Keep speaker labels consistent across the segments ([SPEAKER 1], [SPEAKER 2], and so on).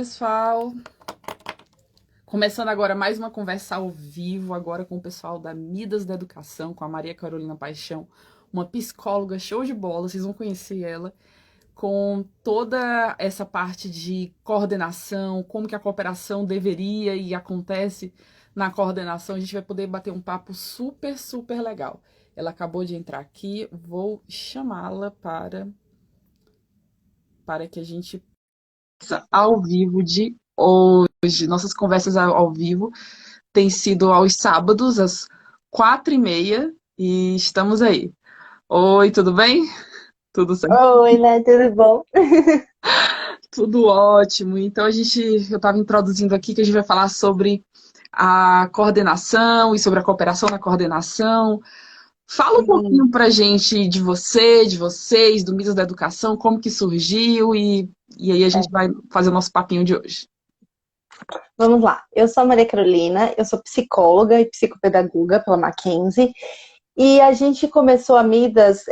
[SPEAKER 1] Pessoal, começando agora mais uma conversa ao vivo, agora com o pessoal da Midas da Educação, com a Maria Carolina Paixão, uma psicóloga show de bola, vocês vão conhecer ela, com toda essa parte de coordenação, como que a cooperação deveria e acontece na coordenação. A gente vai poder bater um papo super, super legal. Ela acabou de entrar aqui, vou chamá-la para que a gente possa ao vivo de hoje. Nossas conversas ao vivo têm sido aos sábados, às 4h30, e estamos aí. Oi, tudo bem? Tudo certo?
[SPEAKER 2] Oi, né? Tudo bom?
[SPEAKER 1] Tudo ótimo. Então, eu estava introduzindo aqui que a gente vai falar sobre a coordenação e sobre a cooperação na coordenação. Fala um pouquinho
[SPEAKER 2] Hum,
[SPEAKER 1] pra gente de você, de vocês, do Mitos da Educação, como que surgiu e aí a gente
[SPEAKER 2] é.
[SPEAKER 1] vai fazer o nosso papinho de hoje.
[SPEAKER 2] Vamos lá. Eu sou a Maria Carolina, eu sou psicóloga e psicopedagoga pela Mackenzie. E a gente começou a Midas,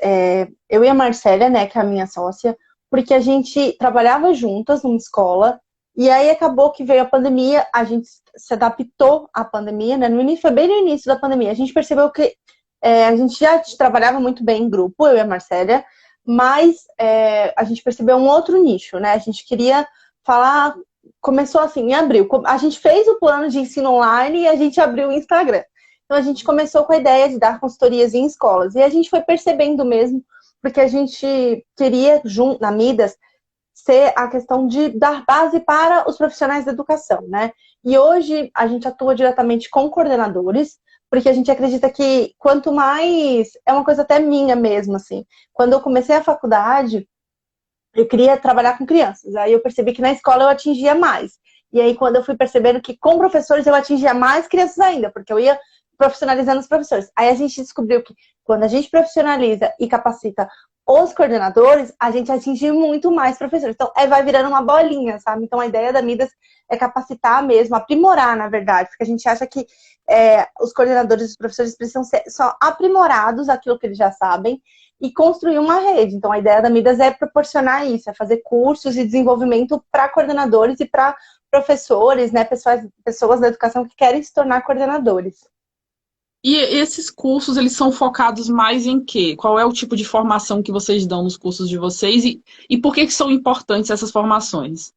[SPEAKER 2] eu e a Marcélia, né, que é a minha sócia, porque a gente trabalhava juntas numa escola, e aí acabou que veio a pandemia, a gente se adaptou à pandemia, né? No início, foi bem no início da pandemia. A gente percebeu que a gente já trabalhava muito bem em grupo, eu e a Marcélia, mas a gente percebeu um outro nicho, né? A gente queria falar. Começou assim, em abril. A gente fez o plano de ensino online e a gente abriu o Instagram. Então a gente começou com a ideia de dar consultorias em escolas. E a gente foi percebendo mesmo, porque a gente queria, na Midas, ser a questão de dar base para os profissionais da educação, né? E hoje a gente atua diretamente com coordenadores, porque a gente acredita que quanto mais, é uma coisa até minha mesmo, assim. Quando eu comecei a faculdade, eu queria trabalhar com crianças. Aí eu percebi que na escola eu atingia mais. E aí, quando eu fui percebendo que com professores eu atingia mais crianças ainda, porque eu ia profissionalizando os professores. Aí a gente descobriu que quando a gente profissionaliza e capacita os coordenadores, a gente atinge muito mais professores. Então, vai virando uma bolinha, sabe? Então, a ideia da Midas é capacitar mesmo, aprimorar, na verdade, porque a gente acha que os coordenadores e os professores precisam ser só aprimorados aquilo que eles já sabem e construir uma rede. Então, a ideia da Midas é proporcionar isso, é fazer cursos e desenvolvimento para coordenadores e para professores, né, pessoas da educação que querem se tornar coordenadores.
[SPEAKER 1] E esses cursos, eles são focados mais em quê? Qual é o tipo de formação que vocês dão nos cursos de vocês e por que que são importantes essas formações?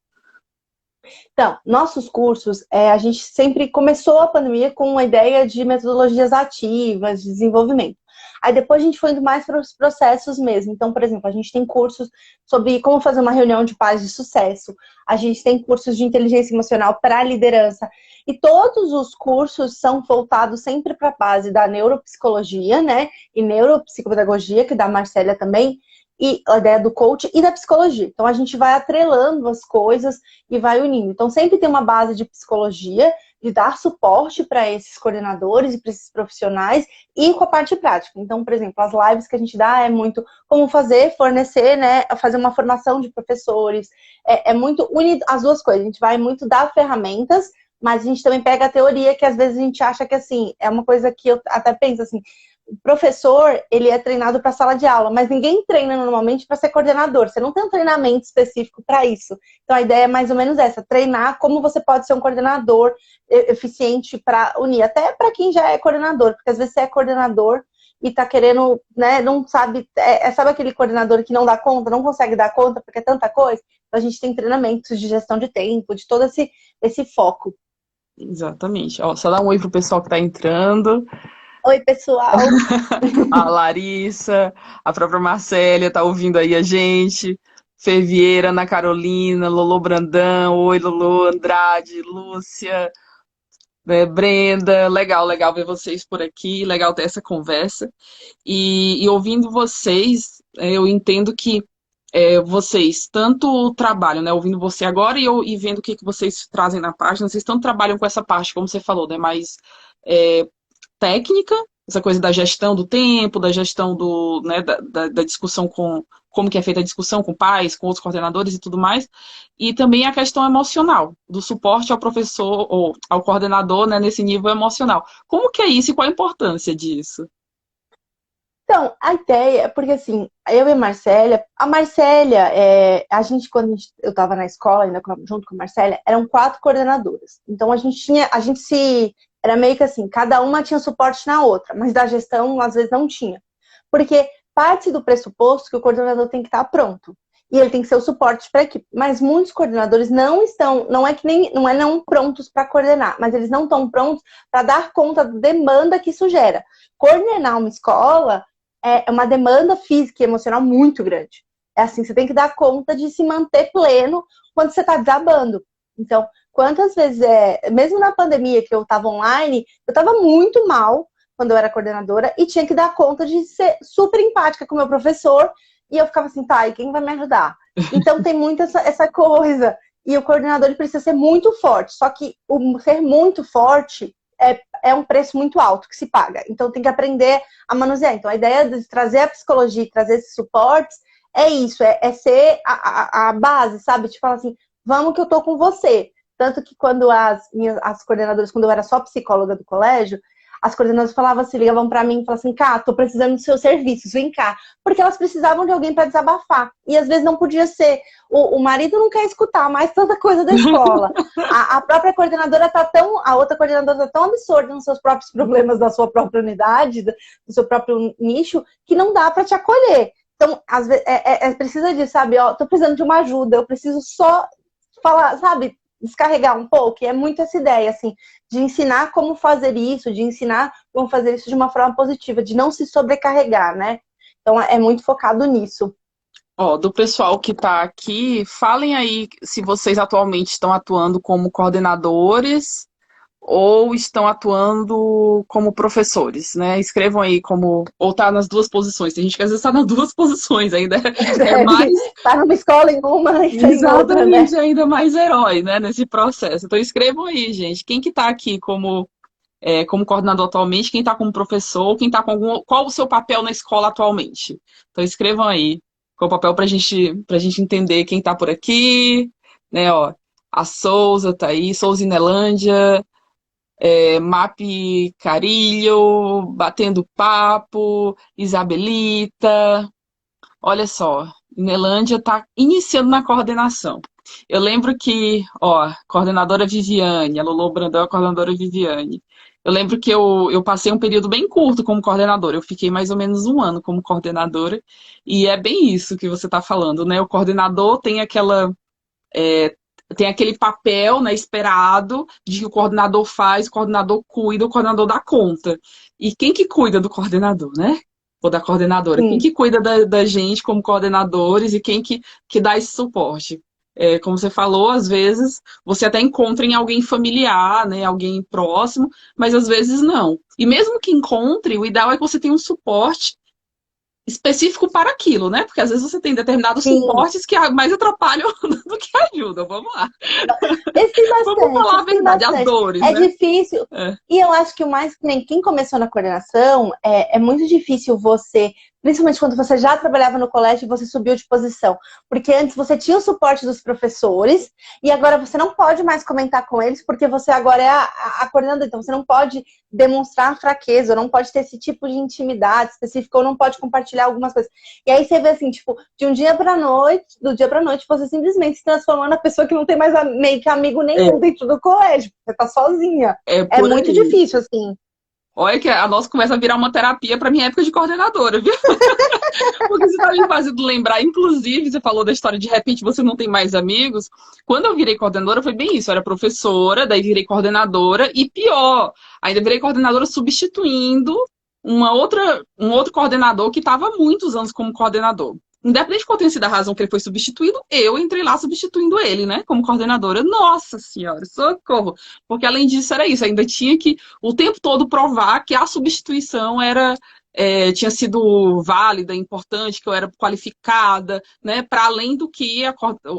[SPEAKER 2] Então, nossos cursos, a gente sempre começou a pandemia com uma ideia de metodologias ativas, de desenvolvimento. Aí depois a gente foi indo mais para os processos mesmo. Então, por exemplo, a gente tem cursos sobre como fazer uma reunião de pais de sucesso. A gente tem cursos de inteligência emocional para liderança. E todos os cursos são voltados sempre para a base da neuropsicologia, né? E neuropsicopedagogia, que é da Marcélia também, e a ideia do coach e da psicologia. Então a gente vai atrelando as coisas e vai unindo. Então sempre tem uma base de psicologia, de dar suporte para esses coordenadores e para esses profissionais e com a parte prática. Então, por exemplo, as lives que a gente dá é muito como fazer, fornecer, né, fazer uma formação de professores, é muito unir as duas coisas. A gente vai muito dar ferramentas, mas a gente também pega a teoria que às vezes a gente acha que assim, é uma coisa que eu até penso assim, o professor, ele é treinado para sala de aula, mas ninguém treina normalmente para ser coordenador. Você não tem um treinamento específico para isso. Então a ideia é mais ou menos essa, treinar como você pode ser um coordenador eficiente para unir, até para quem já é coordenador, porque às vezes você é coordenador e tá querendo, né, não sabe, sabe aquele coordenador que não dá conta, não consegue dar conta porque é tanta coisa? Então a gente tem treinamentos de gestão de tempo, de todo esse foco.
[SPEAKER 1] Exatamente. Ó, só dá um oi pro pessoal que está entrando.
[SPEAKER 2] Oi, pessoal.
[SPEAKER 1] A Larissa, a própria Marcélia tá ouvindo aí a gente. Fê Vieira, Ana Carolina, Lolo Brandão, oi Lolo, Andrade, Lúcia, Brenda, legal, legal ver vocês por aqui, legal ter essa conversa. E ouvindo vocês, eu entendo que vocês tanto trabalham, né, ouvindo você agora e vendo o que, que vocês trazem na página, vocês tanto trabalham com essa parte, como você falou, né, mais é, técnica, essa coisa da gestão do tempo, da gestão né, da discussão com como que é feita a discussão com pais, com outros coordenadores e tudo mais, e também a questão emocional, do suporte ao professor ou ao coordenador, né, nesse nível emocional. Como que é isso e qual a importância disso?
[SPEAKER 2] Então, a ideia é porque assim, eu e a Marcélia, eu estava na escola ainda junto com a Marcélia, eram 4 coordenadoras. Então era meio que assim, cada uma tinha suporte na outra, mas da gestão às vezes não tinha. Porque parte do pressuposto que o coordenador tem que estar pronto. E ele tem que ser o suporte para a equipe. Mas muitos coordenadores não estão, não é não prontos para coordenar, mas eles não estão prontos para dar conta da demanda que isso gera. Coordenar uma escola é uma demanda física e emocional muito grande. É assim, você tem que dar conta de se manter pleno quando você está desabando. Então, quantas vezes, mesmo na pandemia que eu estava online, eu estava muito mal quando eu era coordenadora e tinha que dar conta de ser super empática com o meu professor e eu ficava assim, tá, e quem vai me ajudar? Então tem muito essa coisa. E o coordenador ele precisa ser muito forte. Só que o ser muito forte é um preço muito alto que se paga. Então tem que aprender a manusear. Então a ideia de trazer a psicologia e trazer esses suportes é isso, é ser a base, sabe? Tipo assim, vamos que eu tô com você. Tanto que quando as coordenadoras, quando eu era só psicóloga do colégio, as coordenadoras falavam assim, ligavam pra mim e falavam assim, cá, tô precisando dos seus serviços, vem cá. Porque elas precisavam de alguém para desabafar. E às vezes não podia ser. O marido não quer escutar mais tanta coisa da escola. A própria coordenadora a outra coordenadora tá tão absorta nos seus próprios problemas da sua própria unidade, do seu próprio nicho, que não dá para te acolher. Então, às vezes, precisa disso, sabe? Ó, tô precisando de uma ajuda, eu preciso só falar, sabe? Descarregar um pouco, e é muito essa ideia, assim, de ensinar como fazer isso, de ensinar como fazer isso de uma forma positiva, de não se sobrecarregar, né? Então, é muito focado nisso.
[SPEAKER 1] Ó, do pessoal que está aqui, falem aí se vocês atualmente estão atuando como coordenadores ou estão atuando como professores, né? Escrevam aí como, ou tá nas duas posições. Tem gente que às vezes está nas duas posições, ainda é mais.
[SPEAKER 2] Tá numa escola em uma e tá em outra, né?
[SPEAKER 1] Exatamente, ainda mais herói, né, nesse processo. Então escrevam aí, gente, quem que está aqui como coordenador atualmente, quem está como professor, quem está com qual o seu papel na escola atualmente. Então escrevam aí qual o papel para gente entender quem está por aqui, né, ó, a Souza tá aí, Souza Inelândia, Map Carilho, Batendo Papo, Isabelita. Olha só, Inelândia está iniciando na coordenação. Eu lembro que, ó, coordenadora Viviane, a Lolo Brandão é a coordenadora Viviane. Eu lembro que eu passei um período bem curto como coordenadora. Eu fiquei mais ou menos um ano como coordenadora. E é bem isso que você está falando, né? O coordenador tem aquele papel, né, esperado de que o coordenador faz, o coordenador cuida, o coordenador dá conta. E quem que cuida do coordenador, né? Ou da coordenadora? Quem
[SPEAKER 2] Sim.
[SPEAKER 1] que cuida da gente como coordenadores e quem que dá esse suporte? Como você falou, às vezes você até encontra em alguém familiar, né, alguém próximo, mas às vezes não. E mesmo que encontre, o ideal é que você tenha um suporte específico para aquilo, né? Porque às vezes você tem determinados
[SPEAKER 2] Sim.
[SPEAKER 1] suportes que mais atrapalham do que ajudam. Vamos lá. Vamos falar a
[SPEAKER 2] Esse tem
[SPEAKER 1] verdade, as
[SPEAKER 2] bastante.
[SPEAKER 1] dores,
[SPEAKER 2] É
[SPEAKER 1] né?
[SPEAKER 2] difícil.
[SPEAKER 1] É.
[SPEAKER 2] E eu acho que o mais, nem quem começou na coordenação, é muito difícil você, principalmente quando você já trabalhava no colégio e você subiu de posição. Porque antes você tinha o suporte dos professores e agora você não pode mais comentar com eles porque você agora é a coordenadora. Então você não pode demonstrar fraqueza, ou não pode ter esse tipo de intimidade específica, ou não pode compartilhar algumas coisas. E aí você vê assim, tipo, de um dia pra noite, do dia pra noite, você simplesmente se transformou na pessoa que não tem mais meio que amigo nenhum
[SPEAKER 1] É,
[SPEAKER 2] dentro do colégio. Você tá sozinha.
[SPEAKER 1] é
[SPEAKER 2] É
[SPEAKER 1] por
[SPEAKER 2] muito
[SPEAKER 1] aí.
[SPEAKER 2] difícil, assim.
[SPEAKER 1] Olha que a nossa começa a virar uma terapia para minha época de coordenadora, viu? Porque você está me fazendo lembrar, inclusive, você falou da história de repente você não tem mais amigos. Quando eu virei coordenadora, foi bem isso. Eu era professora, daí virei coordenadora, e pior, ainda virei coordenadora substituindo um outro coordenador que estava há muitos anos como coordenador. Independente de qual tenha sido a razão que ele foi substituído, eu entrei lá substituindo ele, né, como coordenadora. Nossa Senhora, socorro! Porque além disso era isso, ainda tinha que o tempo todo provar que a substituição tinha sido válida, importante, que eu era qualificada, né? Para além do que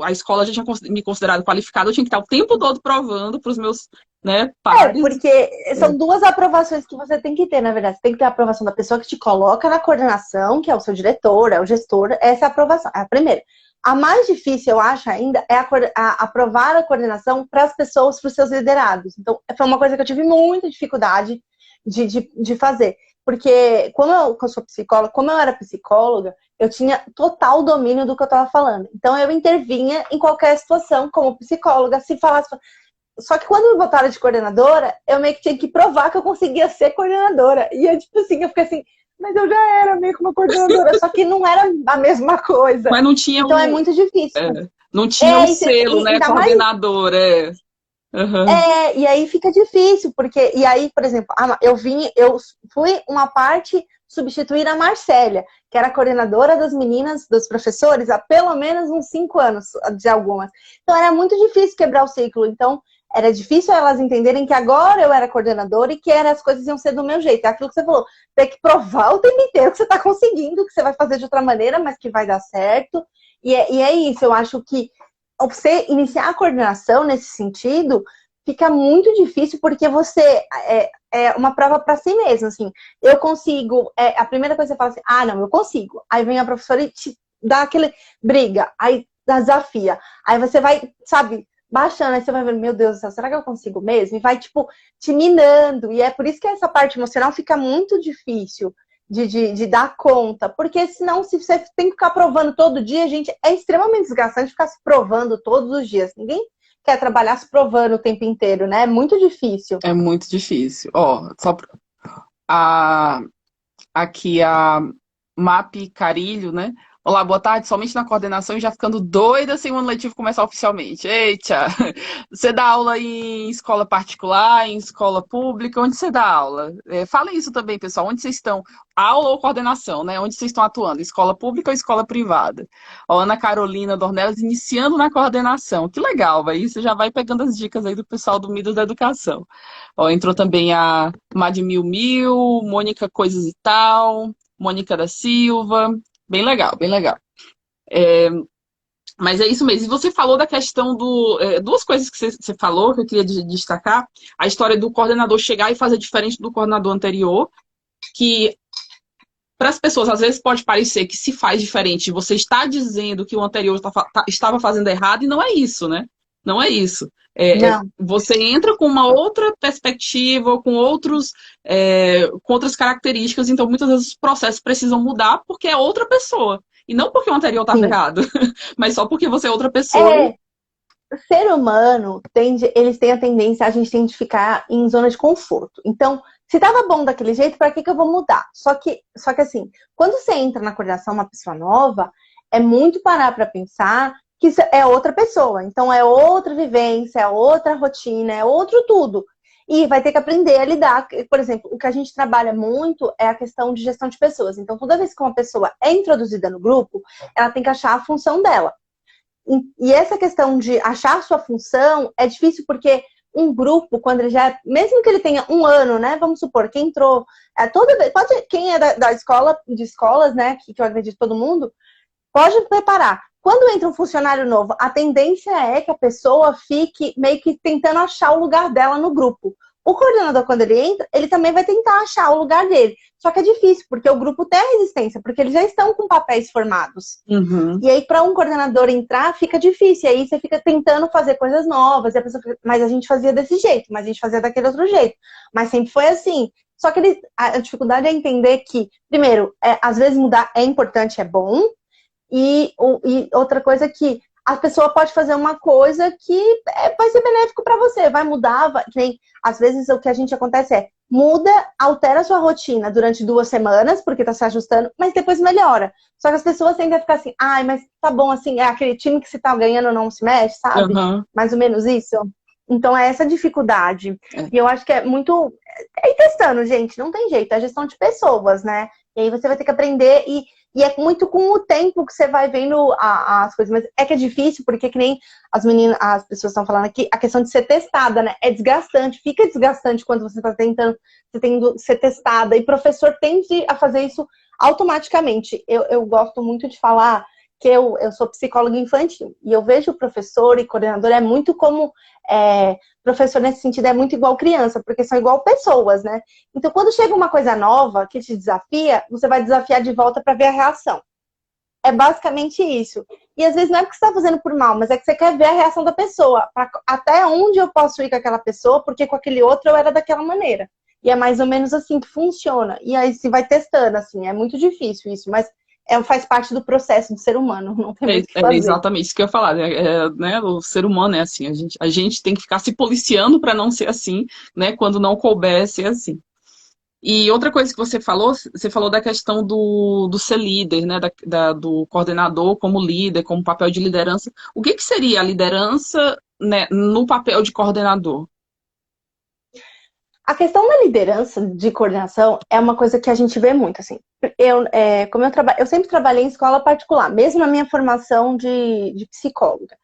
[SPEAKER 1] a escola já tinha me considerado qualificada, eu tinha que estar o tempo todo provando para os meus, né, pares.
[SPEAKER 2] Porque são duas aprovações que você tem que ter, na verdade. Você tem que ter a aprovação da pessoa que te coloca na coordenação, que é o seu diretor, é o gestor. Essa é a aprovação, é a primeira. A mais difícil, eu acho, ainda, é aprovar a coordenação para as pessoas, para os seus liderados. Então, foi uma coisa que eu tive muita dificuldade de fazer. Porque eu sou psicóloga, como eu era psicóloga, eu tinha total domínio do que eu estava falando. Então eu intervinha em qualquer situação como psicóloga, se falasse. Só que quando me botaram de coordenadora, eu meio que tinha que provar que eu conseguia ser coordenadora. E eu, tipo assim, eu fiquei assim, mas eu já era meio que uma coordenadora, só que não era a mesma coisa.
[SPEAKER 1] Mas não tinha
[SPEAKER 2] Então é
[SPEAKER 1] o,
[SPEAKER 2] muito difícil.
[SPEAKER 1] não tinha o selo,
[SPEAKER 2] E
[SPEAKER 1] né,
[SPEAKER 2] ainda mais.
[SPEAKER 1] coordenador, é. Uhum.
[SPEAKER 2] E aí fica difícil, porque. E aí, por exemplo, eu fui uma parte substituir a Marcélia, que era coordenadora das meninas, dos professores, há pelo menos uns 5 anos de algumas. Então era muito difícil quebrar o ciclo. Então, era difícil elas entenderem que agora eu era coordenadora e que as coisas iam ser do meu jeito. É aquilo que você falou, tem que provar o tempo inteiro que você está conseguindo, que você vai fazer de outra maneira, mas que vai dar certo. E é isso, eu acho que você iniciar a coordenação nesse sentido fica muito difícil porque você é uma prova para si mesmo, assim, eu consigo, a primeira coisa que você fala assim, ah, não, eu consigo, aí vem a professora e te dá aquele briga, aí desafia, aí você vai, sabe, baixando, aí você vai ver, meu Deus do céu, será que eu consigo mesmo? E vai, tipo, te minando, e é por isso que essa parte emocional fica muito difícil de dar conta, porque senão se você tem que ficar provando todo dia, gente, é extremamente desgastante ficar se provando todos os dias. Ninguém quer trabalhar se provando o tempo inteiro, né? É muito difícil.
[SPEAKER 1] É muito difícil. Ó, a, aqui a MAP Carilho, né? Olá, boa tarde. Somente na coordenação e já ficando doida sem o ano letivo começar oficialmente. Eita! Você dá aula em escola particular, em escola pública? Onde você dá aula? Fala isso também, pessoal. Onde vocês estão? Aula ou coordenação, né? Onde vocês estão atuando? Escola pública ou escola privada? Ó, Ana Carolina Dornelas iniciando na coordenação. Que legal, vai. Você já vai pegando as dicas aí do pessoal do Midas da Educação. Ó, entrou também a Mad Mil Mil, Mônica Coisas e Tal, Mônica da Silva. Bem legal, bem legal. Mas é isso mesmo. E você falou da questão do. Duas coisas que você falou que eu queria destacar. A história do coordenador chegar e fazer diferente do coordenador anterior, que para as pessoas às vezes pode parecer que se faz diferente, você está dizendo que o anterior estava fazendo errado, e não é isso, né? Não é isso.
[SPEAKER 2] Não.
[SPEAKER 1] Você entra com uma outra perspectiva, com outras características, então muitas vezes os processos precisam mudar porque é outra pessoa. E não porque o anterior estava
[SPEAKER 2] Sim.
[SPEAKER 1] errado, mas só porque você é outra pessoa.
[SPEAKER 2] O ser humano eles têm a tendência a gente tem de ficar em zona de conforto. Então, se estava bom daquele jeito, para que eu vou mudar? Só que assim, quando você entra na coordenação uma pessoa nova, é muito parar para pensar que é outra pessoa. Então, é outra vivência, é outra rotina, é outro tudo. E vai ter que aprender a lidar. Por exemplo, o que a gente trabalha muito é a questão de gestão de pessoas. Então, toda vez que uma pessoa é introduzida no grupo, ela tem que achar a função dela. E essa questão de achar sua função é difícil porque um grupo, quando ele já, mesmo que ele tenha 1 ano, né? Vamos supor, quem entrou, toda vez, quem é da escola, de escolas, né? Que eu acredito todo mundo, pode preparar. Quando entra um funcionário novo, a tendência é que a pessoa fique meio que tentando achar o lugar dela no grupo. O coordenador, quando ele entra, ele também vai tentar achar o lugar dele. Só que é difícil, porque o grupo tem a resistência, porque eles já estão com papéis formados.
[SPEAKER 1] Uhum.
[SPEAKER 2] E aí, para um coordenador entrar, fica difícil. E aí você fica tentando fazer coisas novas. E a pessoa fica, mas a gente fazia desse jeito, mas a gente fazia daquele outro jeito. Mas sempre foi assim. Só que a dificuldade é entender que, primeiro, às vezes mudar é importante, é bom. E outra coisa é que a pessoa pode fazer uma coisa que vai ser benéfico para você, vai mudar, às vezes o que a gente acontece muda, altera a sua rotina durante 2 semanas, porque tá se ajustando, mas depois melhora. Só que as pessoas tendem a ficar assim, ai, mas tá bom, assim, é aquele time que se tá ganhando não se mexe, sabe?
[SPEAKER 1] Uhum.
[SPEAKER 2] Mais ou menos isso. Então é essa dificuldade. E eu acho que é muito... É ir testando, gente, não tem jeito, é gestão de pessoas, né? E aí você vai ter que aprender e é muito com o tempo que você vai vendo as coisas. Mas é que é difícil, porque que nem as pessoas estão falando aqui, a questão de ser testada, né? É desgastante, fica desgastante quando você está tentando, você tem que ser testada. E professor tende a fazer isso automaticamente. Eu gosto muito de falar que eu sou psicóloga infantil. E eu vejo o professor e coordenador é muito como... professor nesse sentido é muito igual criança, porque são igual pessoas, né? Então, quando chega uma coisa nova que te desafia, você vai desafiar de volta para ver a reação. É basicamente isso. E às vezes não é porque você está fazendo por mal, mas é que você quer ver a reação da pessoa. Até onde eu posso ir com aquela pessoa, porque com aquele outro eu era daquela maneira. E é mais ou menos assim que funciona. E aí se vai testando, assim, é muito difícil isso, mas faz parte do processo do ser humano, não tem muito o que
[SPEAKER 1] É
[SPEAKER 2] fazer.
[SPEAKER 1] exatamente isso que eu ia falar, né? Né, o ser humano é assim, a gente tem que ficar se policiando para não ser assim, né? Quando não couber ser assim. E outra coisa que você falou da questão do ser líder, né? Do coordenador como líder, como papel de liderança. O que seria a liderança, né, no papel de coordenador?
[SPEAKER 2] A questão da liderança, de coordenação, é uma coisa que a gente vê muito, assim. Eu sempre trabalhei em escola particular, mesmo na minha formação de psicóloga.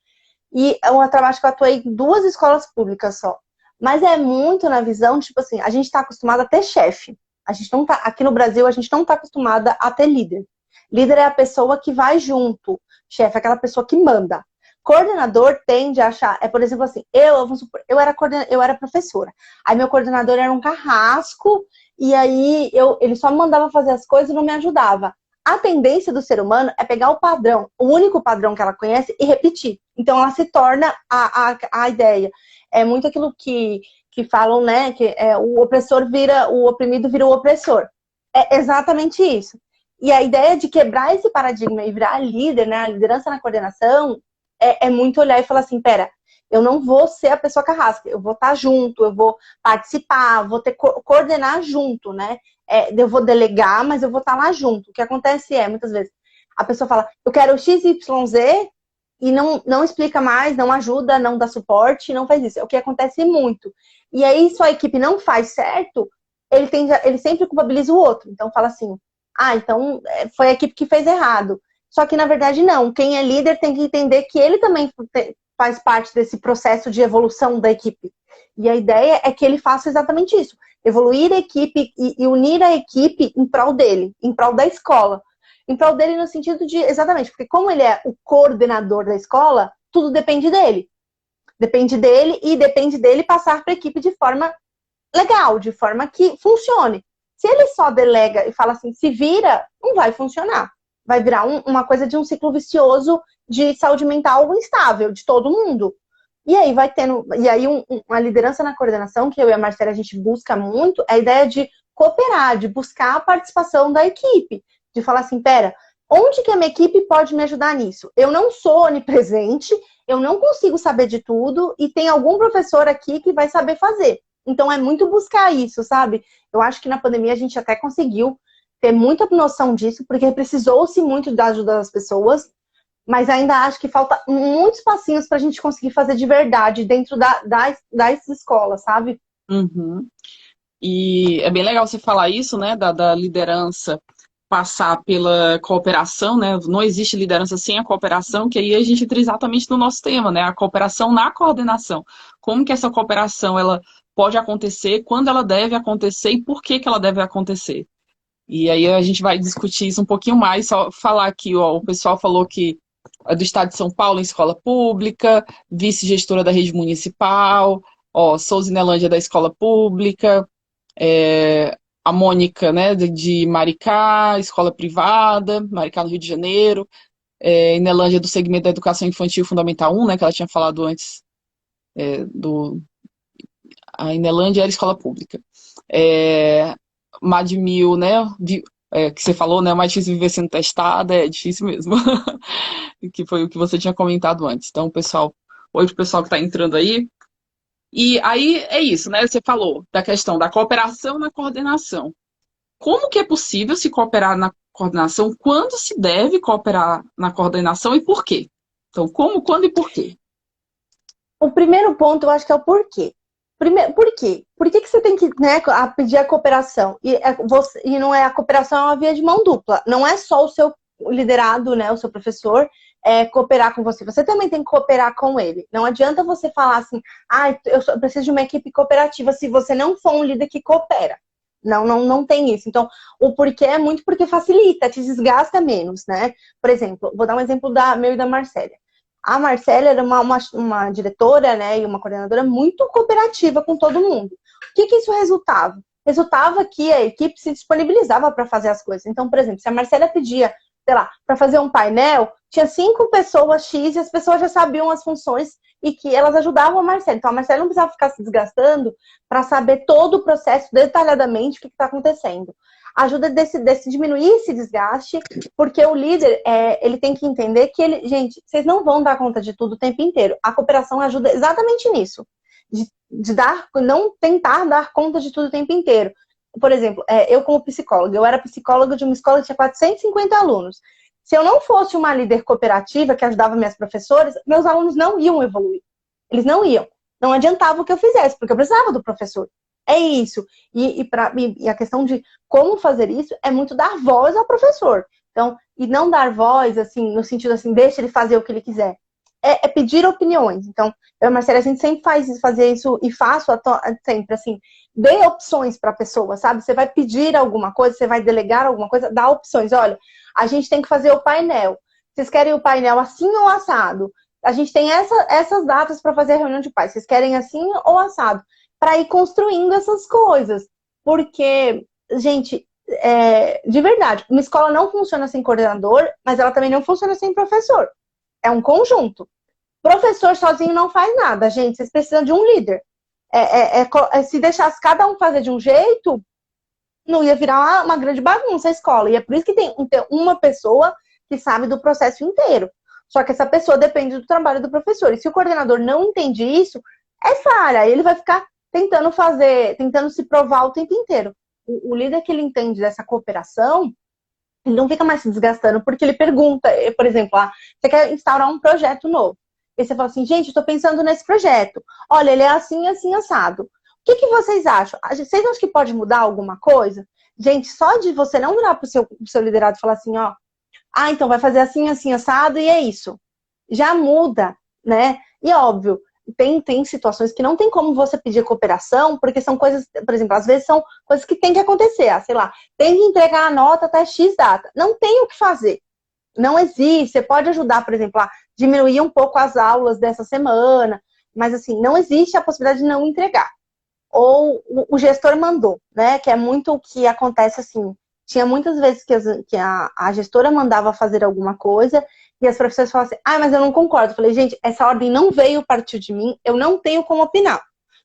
[SPEAKER 2] E é um trabalho que eu atuei em 2 escolas públicas só. Mas é muito na visão, tipo assim, a gente está acostumado a ter chefe. A gente não tá, aqui no Brasil, a gente não está acostumada a ter líder. Líder é a pessoa que vai junto. Chefe é aquela pessoa que manda. Coordenador tende a achar, por exemplo, assim, vamos supor, eu era professora. Aí meu coordenador era um carrasco, e aí ele só me mandava fazer as coisas e não me ajudava. A tendência do ser humano é pegar o padrão, o único padrão que ela conhece, e repetir. Então ela se torna a ideia. É muito aquilo que falam, né? Que o oprimido vira o opressor. É exatamente isso. E a ideia de quebrar esse paradigma e virar líder, né? A liderança na coordenação, é muito olhar e falar assim, pera, eu não vou ser a pessoa carrasca, eu vou estar junto, eu vou participar, vou coordenar junto, né? Eu vou delegar, mas eu vou estar lá junto. O que acontece muitas vezes, a pessoa fala, eu quero XYZ e não explica mais, não ajuda, não dá suporte, não faz isso. É o que acontece muito. E aí, se a equipe não faz certo, ele sempre culpabiliza o outro. Então, fala assim, então foi a equipe que fez errado. Só que, na verdade, não. Quem é líder tem que entender que ele também faz parte desse processo de evolução da equipe. E a ideia é que ele faça exatamente isso. Evoluir a equipe e unir a equipe em prol dele, em prol da escola. Em prol dele no sentido de, exatamente, porque como ele é o coordenador da escola, tudo depende dele. Depende dele e depende dele passar para a equipe de forma legal, de forma que funcione. Se ele só delega e fala assim, se vira, não vai funcionar. Vai virar uma coisa de um ciclo vicioso de saúde mental instável de todo mundo. E aí vai tendo. E aí uma liderança na coordenação, que eu e a Marcela a gente busca muito, é a ideia de cooperar, de buscar a participação da equipe. De falar assim, pera, onde que a minha equipe pode me ajudar nisso? Eu não sou onipresente, eu não consigo saber de tudo, e tem algum professor aqui que vai saber fazer. Então é muito buscar isso, sabe? Eu acho que na pandemia a gente até conseguiu ter muita noção disso, porque precisou-se muito da ajuda das pessoas, mas ainda acho que falta muitos passinhos para a gente conseguir fazer de verdade dentro das escolas, sabe?
[SPEAKER 1] Uhum. E é bem legal você falar isso, né, da liderança passar pela cooperação, né? Não existe liderança sem a cooperação, que aí a gente entra exatamente no nosso tema, né? A cooperação na coordenação. Como que essa cooperação ela pode acontecer, quando ela deve acontecer e por que ela deve acontecer. E aí a gente vai discutir isso um pouquinho mais, só falar aqui, ó, o pessoal falou que é do estado de São Paulo em escola pública, vice-gestora da rede municipal, ó, Souza Inelândia da escola pública, a Mônica, né, de Maricá, escola privada, Maricá no Rio de Janeiro, Inelândia do segmento da educação infantil fundamental 1, né, que ela tinha falado antes, a Inelândia era escola pública. Madmil, né, que você falou, né, mais difícil viver sendo testada, é difícil mesmo, que foi o que você tinha comentado antes. Então, pessoal, oi pro pessoal que está entrando aí. E aí é isso, né? Você falou da questão da cooperação na coordenação. Como que é possível se cooperar na coordenação? Quando se deve cooperar na coordenação e por quê? Então, como, quando e por quê?
[SPEAKER 2] O primeiro ponto eu acho que é o porquê. Primeiro, por quê? Por que você tem que, né, pedir a cooperação? E não é a cooperação, é uma via de mão dupla. Não é só o seu liderado, né, o seu professor, cooperar com você. Você também tem que cooperar com ele. Não adianta você falar assim, eu preciso de uma equipe cooperativa, se você não for um líder que coopera. Não tem isso. Então, o porquê é muito porque facilita, te desgasta menos, né? Por exemplo, vou dar um exemplo meu e da Marcélia. A Marcélia era uma diretora, né, e uma coordenadora muito cooperativa com todo mundo. O que isso resultava? Resultava que a equipe se disponibilizava para fazer as coisas. Então, por exemplo, se a Marcélia pedia, sei lá, para fazer um painel, tinha 5 pessoas X e as pessoas já sabiam as funções e que elas ajudavam a Marcela. Então a Marcela não precisava ficar se desgastando para saber todo o processo detalhadamente o que está acontecendo. Ajuda a diminuir esse desgaste, porque o líder, ele tem que entender que gente, vocês não vão dar conta de tudo o tempo inteiro. A cooperação ajuda exatamente nisso, não tentar dar conta de tudo o tempo inteiro. Por exemplo, eu como psicóloga, eu era psicóloga de uma escola que tinha 450 alunos. Se eu não fosse uma líder cooperativa que ajudava minhas professoras, meus alunos não iam evoluir. Eles não iam. Não adiantava o que eu fizesse, porque eu precisava do professor. É isso. E a questão de como fazer isso é muito dar voz ao professor. Então, e não dar voz, assim, no sentido assim, deixa ele fazer o que ele quiser. É pedir opiniões. Então, eu e a Marcela, a gente sempre fazia isso e faço sempre, assim, dê opções para a pessoa, sabe? Você vai pedir alguma coisa, você vai delegar alguma coisa, dá opções. Olha, a gente tem que fazer o painel. Vocês querem o painel assim ou assado? A gente tem essas datas para fazer a reunião de pais. Vocês querem assim ou assado? Para ir construindo essas coisas. Porque, gente, de verdade, uma escola não funciona sem coordenador, mas ela também não funciona sem professor. É um conjunto. Professor sozinho não faz nada, gente. Vocês precisam de um líder. Se deixasse cada um fazer de um jeito, não ia virar uma grande bagunça a escola. E é por isso que tem uma pessoa que sabe do processo inteiro. Só que essa pessoa depende do trabalho do professor. E se o coordenador não entende isso, é falha. Ele vai ficar tentando se provar o tempo inteiro. O líder que ele entende dessa cooperação, ele não fica mais se desgastando, porque ele pergunta, por exemplo, você quer instaurar um projeto novo. E você fala assim, gente, eu tô pensando nesse projeto. Olha, ele é assim, assim, assado. O que vocês acham? Vocês acham que pode mudar alguma coisa? Gente, só de você não virar pro seu liderado e falar assim, ó, então vai fazer assim, assim, assado, e é isso. Já muda, né? E óbvio, tem situações que não tem como você pedir cooperação, porque são coisas, por exemplo, às vezes são coisas que tem que acontecer. Sei lá, tem que entregar a nota até X data. Não tem o que fazer. Não existe. Você pode ajudar, por exemplo, a diminuir um pouco as aulas dessa semana, mas assim, não existe a possibilidade de não entregar. Ou o gestor mandou, né? Que é muito o que acontece assim. Tinha muitas vezes que a gestora mandava fazer alguma coisa e as professoras falavam assim, mas eu não concordo. Eu falei, gente, essa ordem não veio a partir de mim, eu não tenho como opinar.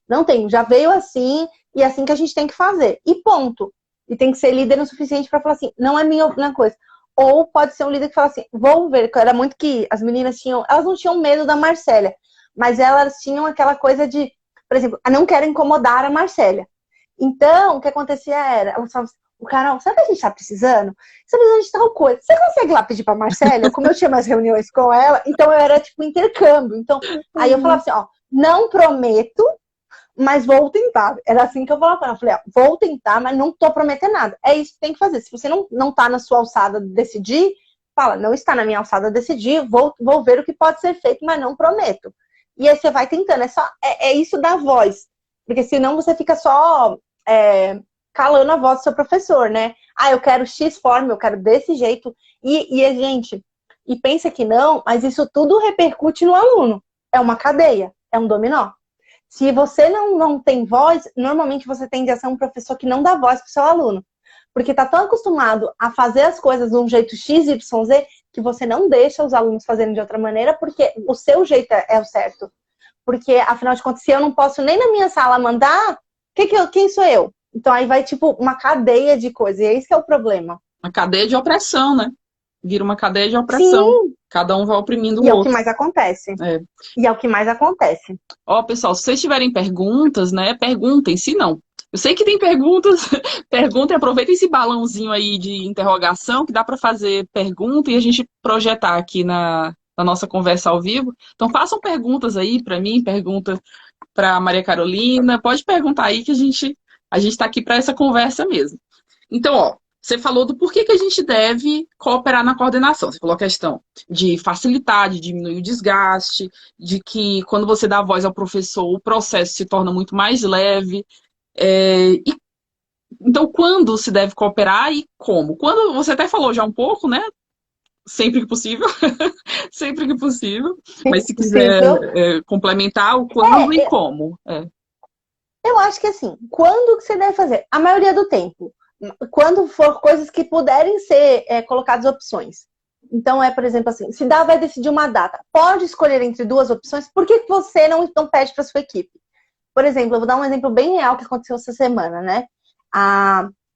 [SPEAKER 2] Não tenho, já veio assim e é assim que a gente tem que fazer. E ponto. E tem que ser líder o suficiente para falar assim, não é minha coisa. Ou pode ser um líder que fala assim, vou ver, que era muito que as meninas elas não tinham medo da Marcélia, mas elas tinham aquela coisa de, por exemplo, não quero incomodar a Marcélia. Então, o que acontecia era, elas falavam assim, o Carol, sabe o que a gente tá precisando? Você precisa de tal coisa. Você consegue ir lá pedir pra Marcélia? Como eu tinha mais reuniões com ela, então eu era tipo intercâmbio. Então, aí eu falava assim, não prometo, mas vou tentar. Era assim que eu falava. Eu falei, vou tentar, mas não tô prometendo nada. É isso que tem que fazer. Se você não tá na sua alçada de decidir, fala, não está na minha alçada de decidir, vou ver o que pode ser feito, mas não prometo. E aí você vai tentando. É isso da voz. Porque senão você fica só calando a voz do seu professor, né? Eu quero X forma, eu quero desse jeito. Gente, pensa que não, mas isso tudo repercute no aluno. É uma cadeia, é um dominó. Se você não tem voz, normalmente você tende a ser um professor que não dá voz para o seu aluno. Porque está tão acostumado a fazer as coisas de um jeito X, Y, Z, que você não deixa os alunos fazerem de outra maneira, porque o seu jeito é o certo. Porque, afinal de contas, se eu não posso nem na minha sala mandar, quem sou eu? Então aí vai, tipo, uma cadeia de coisas. E é isso que é o problema.
[SPEAKER 1] Uma cadeia de opressão, né? Vira uma cadeia de opressão.
[SPEAKER 2] Sim.
[SPEAKER 1] Cada um vai oprimindo o
[SPEAKER 2] outro. E é
[SPEAKER 1] o
[SPEAKER 2] que mais acontece. E é o que mais acontece.
[SPEAKER 1] Pessoal, se vocês tiverem perguntas, né? Perguntem, se não. Eu sei que tem perguntas. Perguntem, aproveitem esse balãozinho aí de interrogação, que dá para fazer pergunta e a gente projetar aqui na nossa conversa ao vivo. Então, façam perguntas aí para mim, pergunta para Maria Carolina. Pode perguntar aí que a gente está aqui para essa conversa mesmo. Então, você falou do porquê que a gente deve cooperar na coordenação. Você falou a questão de facilitar, de diminuir o desgaste, de que quando você dá voz ao professor, o processo se torna muito mais leve. Então, quando se deve cooperar e como? Quando você até falou já um pouco, né? Sempre que possível. Sempre que possível. Mas se quiser complementar, o quando e como.
[SPEAKER 2] Eu acho que assim, quando que você deve fazer? A maioria do tempo. Quando for coisas que puderem ser colocadas opções. Então, por exemplo, assim, se vai decidir uma data, pode escolher entre duas opções, por que você não pede para sua equipe? Por exemplo, eu vou dar um exemplo bem real que aconteceu essa semana, né?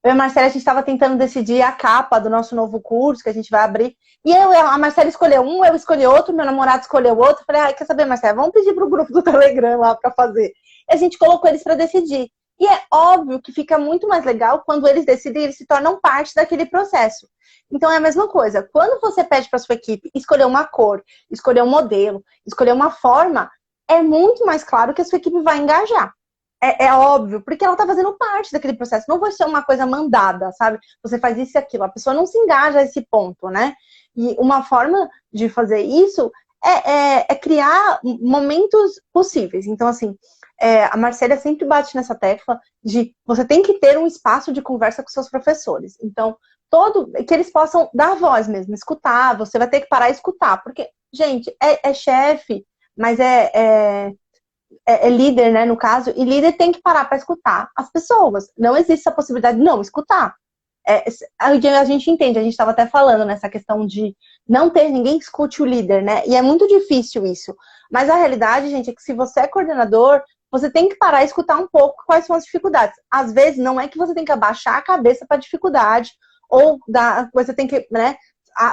[SPEAKER 2] Eu e a Marcela, a gente estava tentando decidir a capa do nosso novo curso que a gente vai abrir. E a Marcela escolheu um, eu escolhi outro, meu namorado escolheu outro. Eu falei, quer saber, Marcela, vamos pedir para o grupo do Telegram lá para fazer. E a gente colocou eles para decidir. E é óbvio que fica muito mais legal quando eles decidem, eles se tornam parte daquele processo. Então é a mesma coisa. Quando você pede para sua equipe escolher uma cor, escolher um modelo, escolher uma forma, é muito mais claro que a sua equipe vai engajar. É óbvio, porque ela tá fazendo parte daquele processo. Não vai ser uma coisa mandada, sabe? Você faz isso e aquilo. A pessoa não se engaja a esse ponto, né? E uma forma de fazer isso é criar momentos possíveis. Então, assim, a Marcela sempre bate nessa tecla de você tem que ter um espaço de conversa com seus professores. Então, que eles possam dar voz mesmo, escutar. Você vai ter que parar e escutar. Porque, gente, é chefe, mas é líder, né, no caso, e líder tem que parar para escutar as pessoas. Não existe essa possibilidade de não escutar. A gente entende, a gente estava até falando nessa questão de não ter ninguém que escute o líder, né? E é muito difícil isso. Mas a realidade, gente, é que se você é coordenador, você tem que parar e escutar um pouco quais são as dificuldades. Às vezes, não é que você tem que abaixar a cabeça para a dificuldade, ou você tem que, né,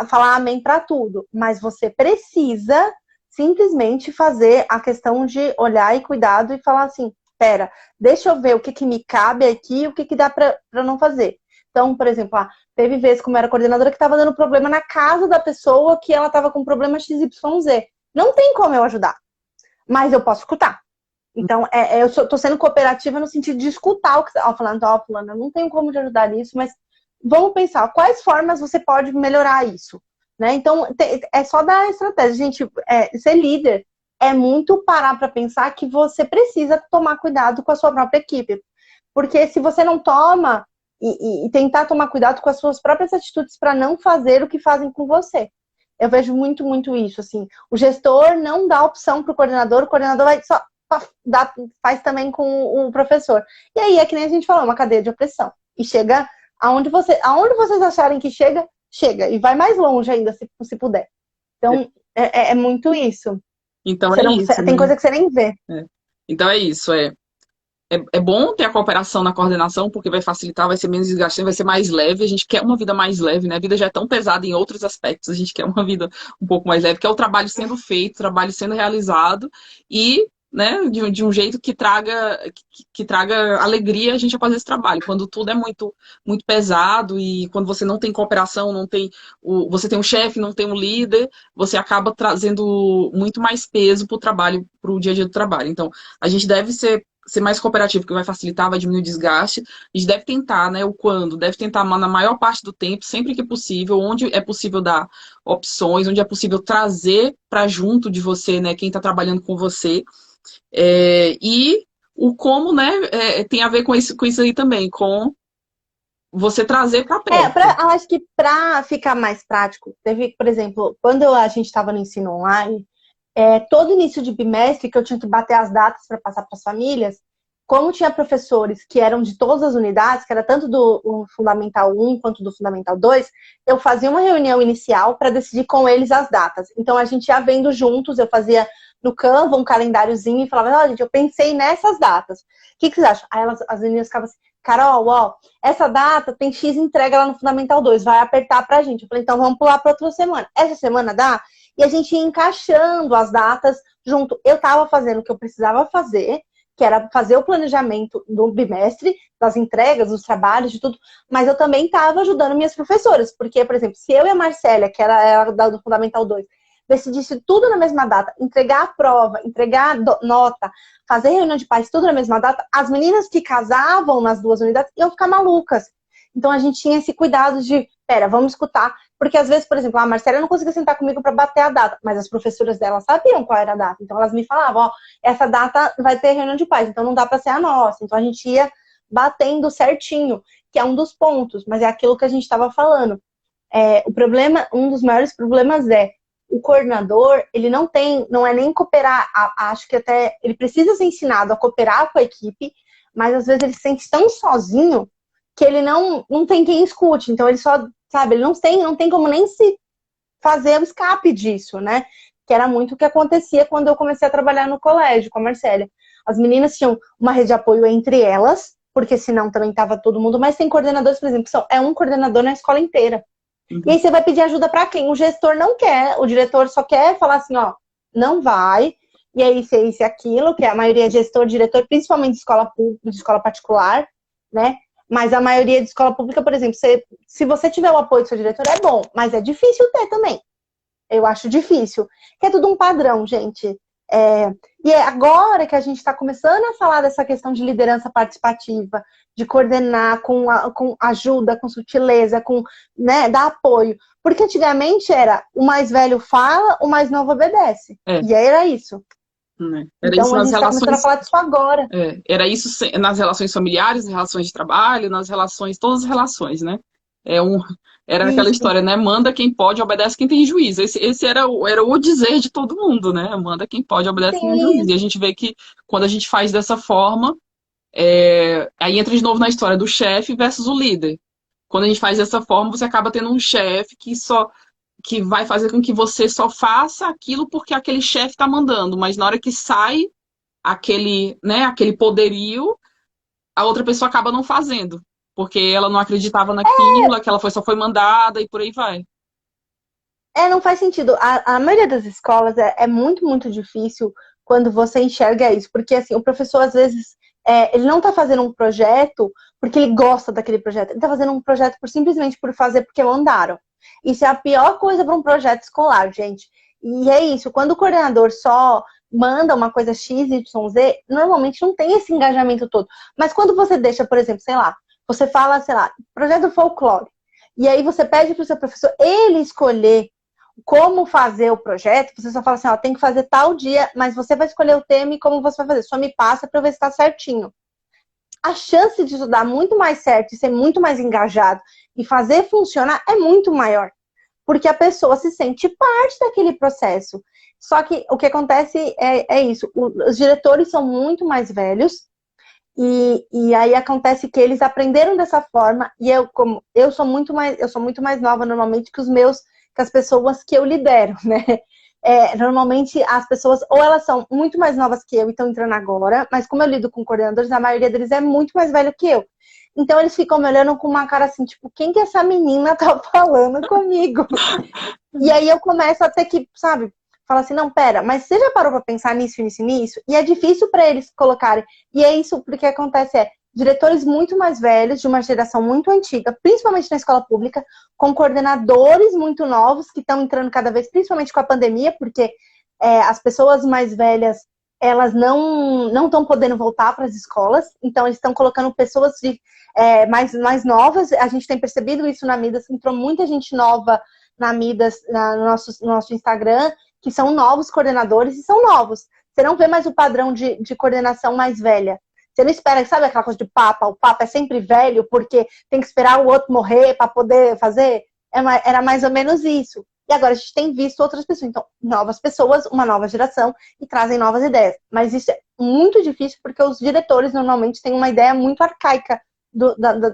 [SPEAKER 2] falar amém para tudo. Mas você precisa simplesmente fazer a questão de olhar e cuidado e falar assim, pera, deixa eu ver o que me cabe aqui e o que dá para não fazer. Então, por exemplo, teve vezes, como eu era coordenadora, que estava dando problema na casa da pessoa, que ela estava com problema XYZ. Não tem como eu ajudar, mas eu posso escutar. Então, eu estou sendo cooperativa no sentido de escutar o que você está falando. Fulano, eu não tenho como te ajudar nisso, mas vamos pensar, quais formas você pode melhorar isso? Né? Então, é só dar a estratégia. Gente, ser líder é muito parar para pensar que você precisa tomar cuidado com a sua própria equipe. Porque se você não toma e tentar tomar cuidado com as suas próprias atitudes para não fazer o que fazem com você. Eu vejo muito, muito isso. Assim, o gestor não dá opção para o coordenador vai só faz também com o professor. E aí é que nem a gente falou, uma cadeia de opressão. E chega aonde vocês acharem que chega, e vai mais longe ainda, se puder. Então, é muito isso.
[SPEAKER 1] Então é isso.
[SPEAKER 2] Tem coisa que você nem vê.
[SPEAKER 1] Então é isso. É bom ter a cooperação na coordenação, porque vai facilitar, vai ser menos desgastante, vai ser mais leve. A gente quer uma vida mais leve, né? A vida já é tão pesada em outros aspectos, a gente quer uma vida um pouco mais leve, que é o trabalho sendo feito, o trabalho sendo realizado e, né, de um jeito que traga alegria a gente a fazer esse trabalho. Quando tudo é muito, muito pesado e quando você não tem cooperação, você tem um chefe, não tem um líder, você acaba trazendo muito mais peso para o trabalho, para o dia a dia do trabalho. Então, a gente deve ser mais cooperativo, que vai facilitar, vai diminuir o desgaste. A gente deve tentar, né? Deve tentar na maior parte do tempo, sempre que possível, onde é possível dar opções, onde é possível trazer para junto de você, né? Quem está trabalhando com você. E o como, né? Tem a ver com isso aí também, com você trazer para perto.
[SPEAKER 2] Eu acho que para ficar mais prático, teve, por exemplo, quando a gente estava no ensino online, todo início de bimestre que eu tinha que bater as datas para passar para as famílias, como tinha professores que eram de todas as unidades, que era tanto do Fundamental 1 quanto do Fundamental 2, eu fazia uma reunião inicial para decidir com eles as datas. Então a gente ia vendo juntos, eu fazia no Canva um calendáriozinho e falava, olha, gente, eu pensei nessas datas. O que vocês acham? Aí as meninas ficavam assim, Carol, essa data tem X entrega lá no Fundamental 2, vai apertar pra gente. Eu falei, então vamos pular para outra semana. Essa semana dá? E a gente ia encaixando as datas junto. Eu estava fazendo o que eu precisava fazer, que era fazer o planejamento do bimestre, das entregas, dos trabalhos, de tudo, mas eu também estava ajudando minhas professoras, porque, por exemplo, se eu e a Marcélia, que era do Fundamental 2, decidisse tudo na mesma data, entregar a prova, entregar nota, fazer reunião de pais, tudo na mesma data, as meninas que casavam nas duas unidades iam ficar malucas. Então a gente tinha esse cuidado de, vamos escutar, porque às vezes, por exemplo, a Marcela não conseguia sentar comigo para bater a data, mas as professoras dela sabiam qual era a data, então elas me falavam, essa data vai ter reunião de pais, então não dá para ser a nossa, então a gente ia batendo certinho, que é um dos pontos, mas é aquilo que a gente estava falando. O problema, um dos maiores problemas o coordenador, ele não é nem cooperar, acho que até ele precisa ser ensinado a cooperar com a equipe, mas às vezes ele se sente tão sozinho que ele não tem quem escute, então ele só, sabe, ele não tem como nem se fazer o escape disso, né? Que era muito o que acontecia quando eu comecei a trabalhar no colégio com a Marcélia. As meninas tinham uma rede de apoio entre elas, porque senão também estava todo mundo, mas tem coordenadores, por exemplo, que é um coordenador na escola inteira. E aí você vai pedir ajuda para quem? O gestor não quer, o diretor só quer falar assim, ó, não vai, e aí isso, isso e aquilo, que a maioria é gestor, diretor, principalmente de escola pública, de escola particular, né? Mas a maioria de escola pública, por exemplo, se você tiver o apoio do seu diretor, é bom, mas é difícil ter também. Eu acho difícil. Que é tudo um padrão, gente. E é agora que a gente está começando a falar dessa questão de liderança participativa, de coordenar com ajuda, com sutileza, né, dar apoio. Porque antigamente era o mais velho fala, o mais novo obedece. E aí era isso.
[SPEAKER 1] Era
[SPEAKER 2] então
[SPEAKER 1] isso
[SPEAKER 2] a
[SPEAKER 1] nas
[SPEAKER 2] gente está começando a falar disso agora.
[SPEAKER 1] Era isso nas relações familiares, nas relações de trabalho, nas relações, todas as relações, né? Era aquela história, né? Manda quem pode, obedece quem tem juízo. Esse era o dizer de todo mundo, né? Manda quem pode, obedece quem tem juízo. E a gente vê que quando a gente faz dessa forma, aí entra de novo na história do chefe versus o líder. Quando a gente faz dessa forma, você acaba tendo um chefe que vai fazer com que você só faça aquilo porque aquele chefe está mandando, mas na hora que sai aquele poderio, a outra pessoa acaba não fazendo, porque ela não acreditava naquilo, que ela só foi mandada e por aí vai.
[SPEAKER 2] Não faz sentido. A maioria das escolas é muito, muito difícil quando você enxerga isso, porque assim, o professor às vezes ele não está fazendo um projeto porque ele gosta daquele projeto, ele está fazendo um projeto simplesmente por fazer porque mandaram. Isso é a pior coisa para um projeto escolar, gente. E é isso, quando o coordenador só manda uma coisa X, Y, Z, normalmente não tem esse engajamento todo. Mas quando você deixa, por exemplo, sei lá, você fala, sei lá, projeto folclore, e aí você pede para o seu professor ele escolher como fazer o projeto, você só fala assim, ó, tem que fazer tal dia, mas você vai escolher o tema e como você vai fazer. Só me passa para eu ver se está certinho. A chance de isso dar muito mais certo e ser muito mais engajado e fazer funcionar é muito maior. Porque a pessoa se sente parte daquele processo. Só que o que acontece é isso. Os diretores são muito mais velhos e aí acontece que eles aprenderam dessa forma e eu sou muito mais nova normalmente que as pessoas que eu lidero, né? Normalmente as pessoas, ou elas são muito mais novas que eu e estão entrando agora, mas como eu lido com coordenadores, a maioria deles é muito mais velho que eu. Então eles ficam me olhando com uma cara assim, tipo, quem que essa menina tá falando comigo? E aí eu começo a ter que, sabe, falar assim, não, pera, mas você já parou pra pensar nisso, nisso, nisso? E é difícil para eles colocarem. E é isso porque acontece, diretores muito mais velhos, de uma geração muito antiga, principalmente na escola pública, com coordenadores muito novos que estão entrando cada vez, principalmente com a pandemia, porque as pessoas mais velhas, elas não estão podendo voltar para as escolas, então eles estão colocando pessoas mais novas. A gente tem percebido isso na Midas, entrou muita gente nova na Midas, no nosso Instagram, que são novos coordenadores e são novos. Você não vê mais o padrão de coordenação mais velha. Você não espera, sabe aquela coisa de papa? O papa é sempre velho porque tem que esperar o outro morrer para poder fazer? Era mais ou menos isso. E agora a gente tem visto outras pessoas. Então, novas pessoas, uma nova geração e trazem novas ideias. Mas isso é muito difícil porque os diretores normalmente têm uma ideia muito arcaica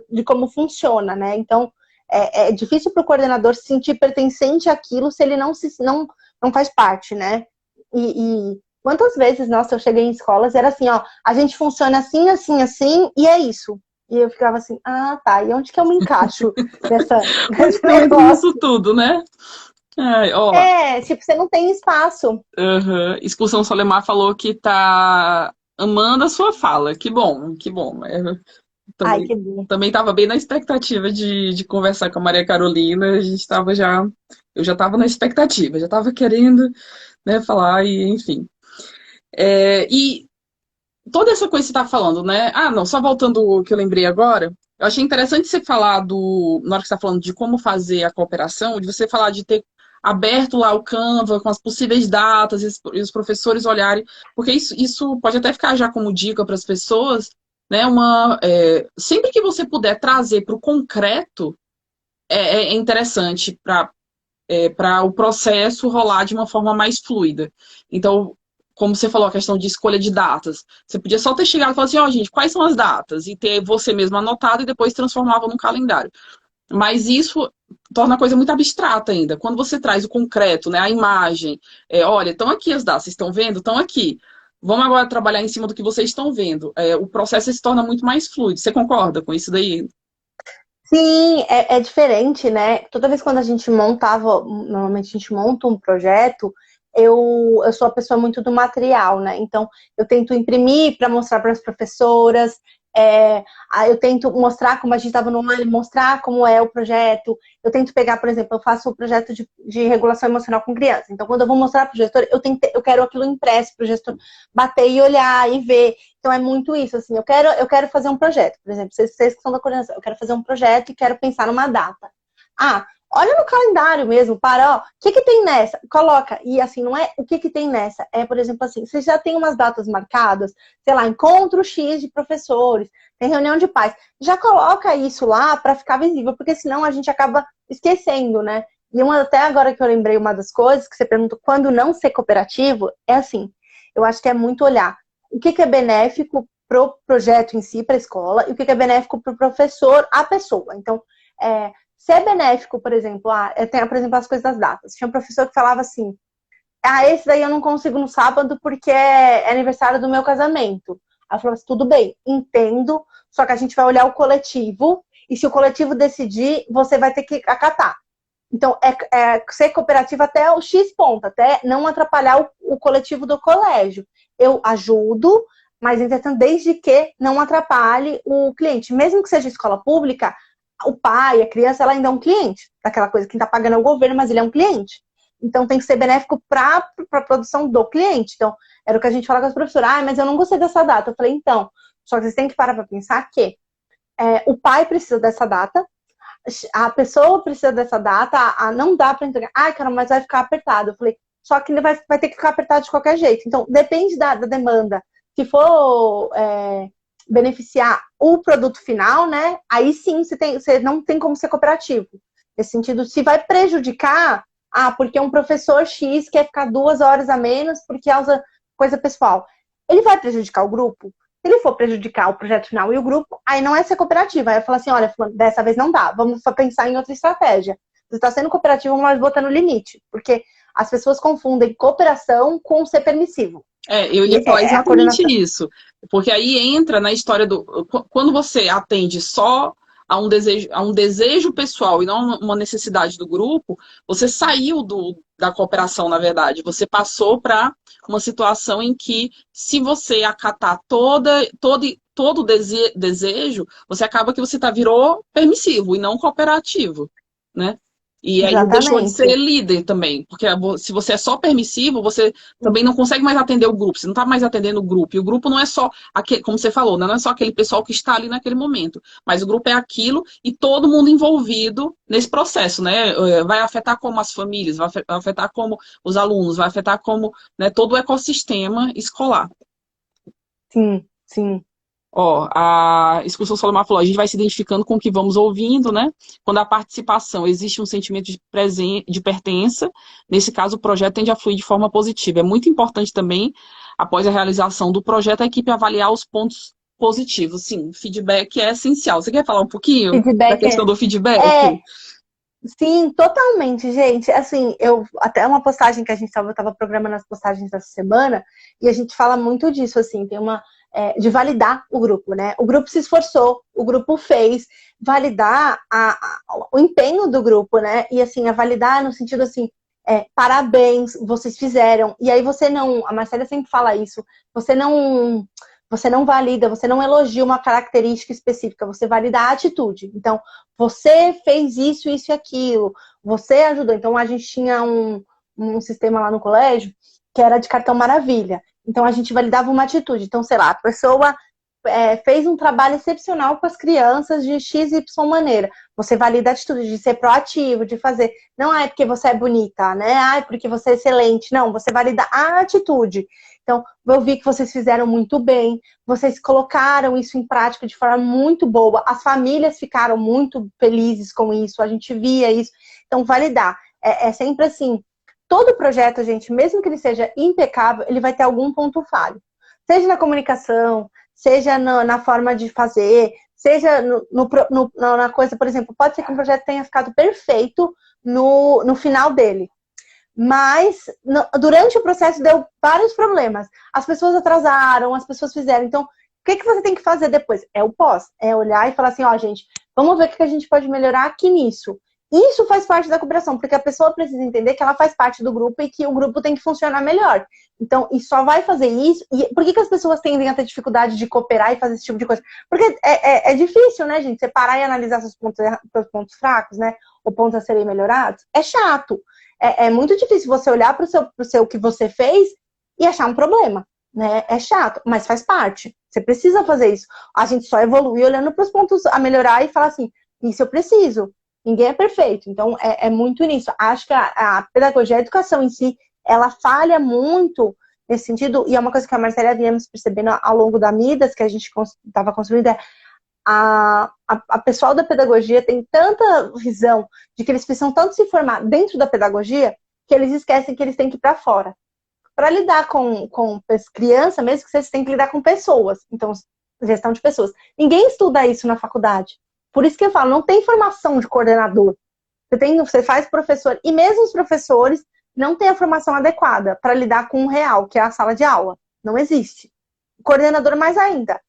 [SPEAKER 2] de como funciona, né? Então, é difícil para o coordenador se sentir pertencente àquilo se ele não faz parte, né? E quantas vezes, nossa, eu cheguei em escolas e era assim, ó, a gente funciona assim, assim, assim, e é isso. E eu ficava assim, tá, e onde que eu me encaixo nesse negócio?
[SPEAKER 1] Isso tudo, né?
[SPEAKER 2] Tipo, você não tem espaço.
[SPEAKER 1] Expulsão Solemar falou que tá amando a sua fala. Que bom, que bom.
[SPEAKER 2] Ai, que bom.
[SPEAKER 1] Também estava bem na expectativa de conversar com a Maria Carolina. Eu já estava na expectativa, já estava querendo, né, falar, e enfim. E toda essa coisa que você está falando, né? Não, só voltando o que eu lembrei agora, eu achei interessante você falar na hora que você está falando de como fazer a cooperação, de você falar de ter aberto lá o Canva com as possíveis datas e os professores olharem, porque isso pode até ficar já como dica para as pessoas, né? Sempre que você puder trazer para o concreto, é interessante para o processo rolar de uma forma mais fluida. Então, como você falou, a questão de escolha de datas. Você podia só ter chegado e falar assim, gente, quais são as datas? E ter você mesmo anotado e depois transformava num calendário. mas isso torna a coisa muito abstrata ainda. Quando você traz o concreto, né, a imagem, olha, estão aqui as datas, vocês estão vendo? Estão aqui. Vamos agora trabalhar em cima do que vocês estão vendo. O processo se torna muito mais fluido. Você concorda com isso daí?
[SPEAKER 2] Sim, é diferente, né? Toda vez quando a gente montava, normalmente a gente monta um projeto, eu sou a pessoa muito do material, né? Então, eu tento imprimir para mostrar para as professoras, aí eu tento mostrar como a gente estava no online, mostrar como é o projeto. Eu tento pegar, por exemplo, eu faço o projeto de regulação emocional com criança. Então, quando eu vou mostrar para o gestor, eu quero aquilo impresso para o gestor bater e olhar e ver. Então é muito isso, assim, eu quero fazer um projeto, por exemplo, vocês que são da coordenação, eu quero fazer um projeto e quero pensar numa data. Ah, olha no calendário mesmo, para, ó, o que tem nessa? Coloca, e assim, não é o que tem nessa, é, por exemplo, assim, você já tem umas datas marcadas, sei lá, encontro X de professores, tem reunião de pais, já coloca isso lá para ficar visível, porque senão a gente acaba esquecendo, né? E até agora que eu lembrei uma das coisas que você perguntou, quando não ser cooperativo, é assim, eu acho que é muito olhar o que é benéfico para o projeto em si, para a escola, e o que é benéfico para o professor, a pessoa. Então, se é benéfico, por exemplo, eu tenho, por exemplo, as coisas das datas. Tinha um professor que falava assim, esse daí eu não consigo no sábado porque é aniversário do meu casamento. Aí eu falava assim, tudo bem, entendo, só que a gente vai olhar o coletivo, e se o coletivo decidir, você vai ter que acatar. Então, ser cooperativa até o X ponto, até não atrapalhar o coletivo do colégio. Eu ajudo, mas entretanto, desde que não atrapalhe o cliente. Mesmo que seja escola pública, o pai, a criança, ela ainda é um cliente daquela coisa. Quem está pagando é o governo, mas ele é um cliente. Então, tem que ser benéfico para a produção do cliente. Então, era o que a gente fala com as professoras. Mas eu não gostei dessa data. Eu falei, então, só que vocês têm que parar para pensar que o pai precisa dessa data, a pessoa precisa dessa data, não dá para entregar. Ai, cara, mas vai ficar apertado. Eu falei, só que vai ter que ficar apertado de qualquer jeito. Então, depende da demanda. Se for beneficiar o produto final, né? Aí sim você não tem como ser cooperativo. Nesse sentido, se vai prejudicar, porque um professor X quer ficar 2 horas a menos porque usa coisa pessoal. Ele vai prejudicar o grupo? Se ele for prejudicar o projeto final e o grupo, aí não é ser cooperativa. Aí eu falo assim, olha, dessa vez não dá, vamos pensar em outra estratégia. Você está sendo cooperativo, mas botando limite. Porque as pessoas confundem cooperação com ser permissivo.
[SPEAKER 1] Eu ia falar exatamente isso. Porque aí entra na história do... Quando você atende só a um desejo pessoal e não uma necessidade do grupo, você saiu da cooperação, na verdade. Você passou para uma situação em que, se você acatar todo desejo, você acaba que você virou permissivo e não cooperativo, né? E aí deixou de ser
[SPEAKER 2] Exatamente.
[SPEAKER 1] líder também, porque se você é só permissivo, você também não consegue mais atender o grupo, você não está mais atendendo o grupo. E o grupo não é só, como você falou, não é só aquele pessoal que está ali naquele momento, mas o grupo é aquilo e todo mundo envolvido nesse processo, né? Vai afetar como as famílias, vai afetar como os alunos, vai afetar como, né, todo o ecossistema escolar.
[SPEAKER 2] Sim, sim.
[SPEAKER 1] Ó, a Excursão Solimar falou, a gente vai se identificando com o que vamos ouvindo, né? Quando a participação existe um sentimento de pertença, nesse caso o projeto tende a fluir de forma positiva. É muito importante também, após a realização do projeto, a equipe avaliar os pontos positivos. Sim, feedback é essencial. Você quer falar um pouquinho da
[SPEAKER 2] Feedback
[SPEAKER 1] questão do feedback?
[SPEAKER 2] sim, totalmente, gente. Assim, até uma postagem que a gente tava programando as postagens dessa semana, e a gente fala muito disso, assim, tem de validar o grupo, né? O grupo se esforçou, o grupo fez, validar o empenho do grupo, né? E assim, a validar no sentido assim, parabéns, vocês fizeram. E aí a Marcela sempre fala isso, você não valida, você não elogia uma característica específica, você valida a atitude. Então, você fez isso, isso e aquilo, você ajudou. Então, a gente tinha um sistema lá no colégio que era de cartão maravilha. Então, a gente validava uma atitude. Então, sei lá, a pessoa fez um trabalho excepcional com as crianças de X, Y maneira. Você valida a atitude de ser proativo, de fazer. Não é porque você é bonita, né? É porque você é excelente. Não, você valida a atitude. Então, eu vi que vocês fizeram muito bem, vocês colocaram isso em prática de forma muito boa, as famílias ficaram muito felizes com isso, a gente via isso. Então, validar. É sempre assim, todo projeto, gente, mesmo que ele seja impecável, ele vai ter algum ponto falho. Seja na comunicação, seja na forma de fazer, seja na coisa, por exemplo, pode ser que um projeto tenha ficado perfeito no final dele. Mas durante o processo deu vários problemas. As pessoas atrasaram, as pessoas fizeram. Então, o que você tem que fazer depois? É o pós. É olhar e falar assim, ó, gente, vamos ver o que a gente pode melhorar aqui nisso. Isso faz parte da cooperação, porque a pessoa precisa entender que ela faz parte do grupo e que o grupo tem que funcionar melhor. Então, e só vai fazer isso... E por que as pessoas tendem a ter dificuldade de cooperar e fazer esse tipo de coisa? Porque é difícil, né, gente? Separar e analisar seus pontos fracos, né? Ou pontos a serem melhorados. É chato. É muito difícil você olhar para o seu que você fez e achar um problema, né? É chato, mas faz parte. Você precisa fazer isso. A gente só evolui olhando para os pontos a melhorar e falar assim, isso eu preciso. Ninguém é perfeito. Então, é muito nisso. Acho que a pedagogia, a educação em si, ela falha muito nesse sentido, e é uma coisa que a Marcela viemos percebendo ao longo da Midas, que a gente estava construindo, a pessoal da pedagogia tem tanta visão de que eles precisam tanto se formar dentro da pedagogia que eles esquecem que eles têm que ir para fora. Para lidar com criança, mesmo que vocês têm que lidar com pessoas. Então, gestão de pessoas. Ninguém estuda isso na faculdade. Por isso que eu falo, não tem formação de coordenador. Você faz professor, e mesmo os professores não têm a formação adequada para lidar com o real, que é a sala de aula. Não existe. Coordenador mais ainda.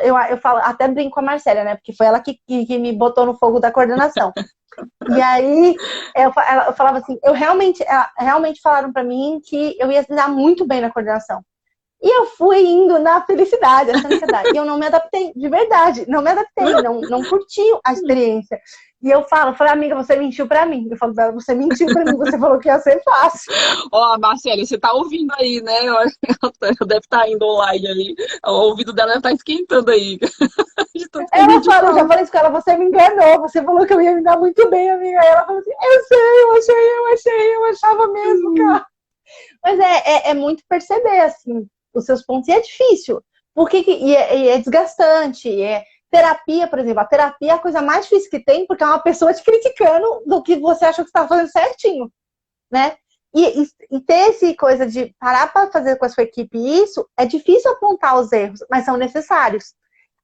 [SPEAKER 2] Eu falo, até brinco com a Marcela, né? Porque foi ela que me botou no fogo da coordenação. E aí, eu falava assim, realmente falaram para mim que eu ia se dar muito bem na coordenação. E eu fui indo na felicidade, achando que ia dar. E eu não me adaptei, de verdade. Não me adaptei, não curti a experiência. E eu falei, amiga, você mentiu pra mim. Eu falo, você mentiu pra mim, você falou que ia ser fácil.
[SPEAKER 1] Ó, Marcela, você tá ouvindo aí, né? Ela deve estar indo online ali. O ouvido dela deve estar esquentando aí.
[SPEAKER 2] Ela falou, já falei isso com ela, você me enganou, você falou que eu ia me dar muito bem, amiga. Aí ela falou assim, eu sei, eu achava mesmo, cara. Mas é muito perceber, assim, os seus pontos. E é difícil, porque é desgastante. Terapia, por exemplo, a terapia é a coisa mais difícil que tem, porque é uma pessoa te criticando do que você achou que você estava fazendo certinho, né? E ter essa coisa de parar para fazer com a sua equipe isso, é difícil apontar os erros, mas são necessários.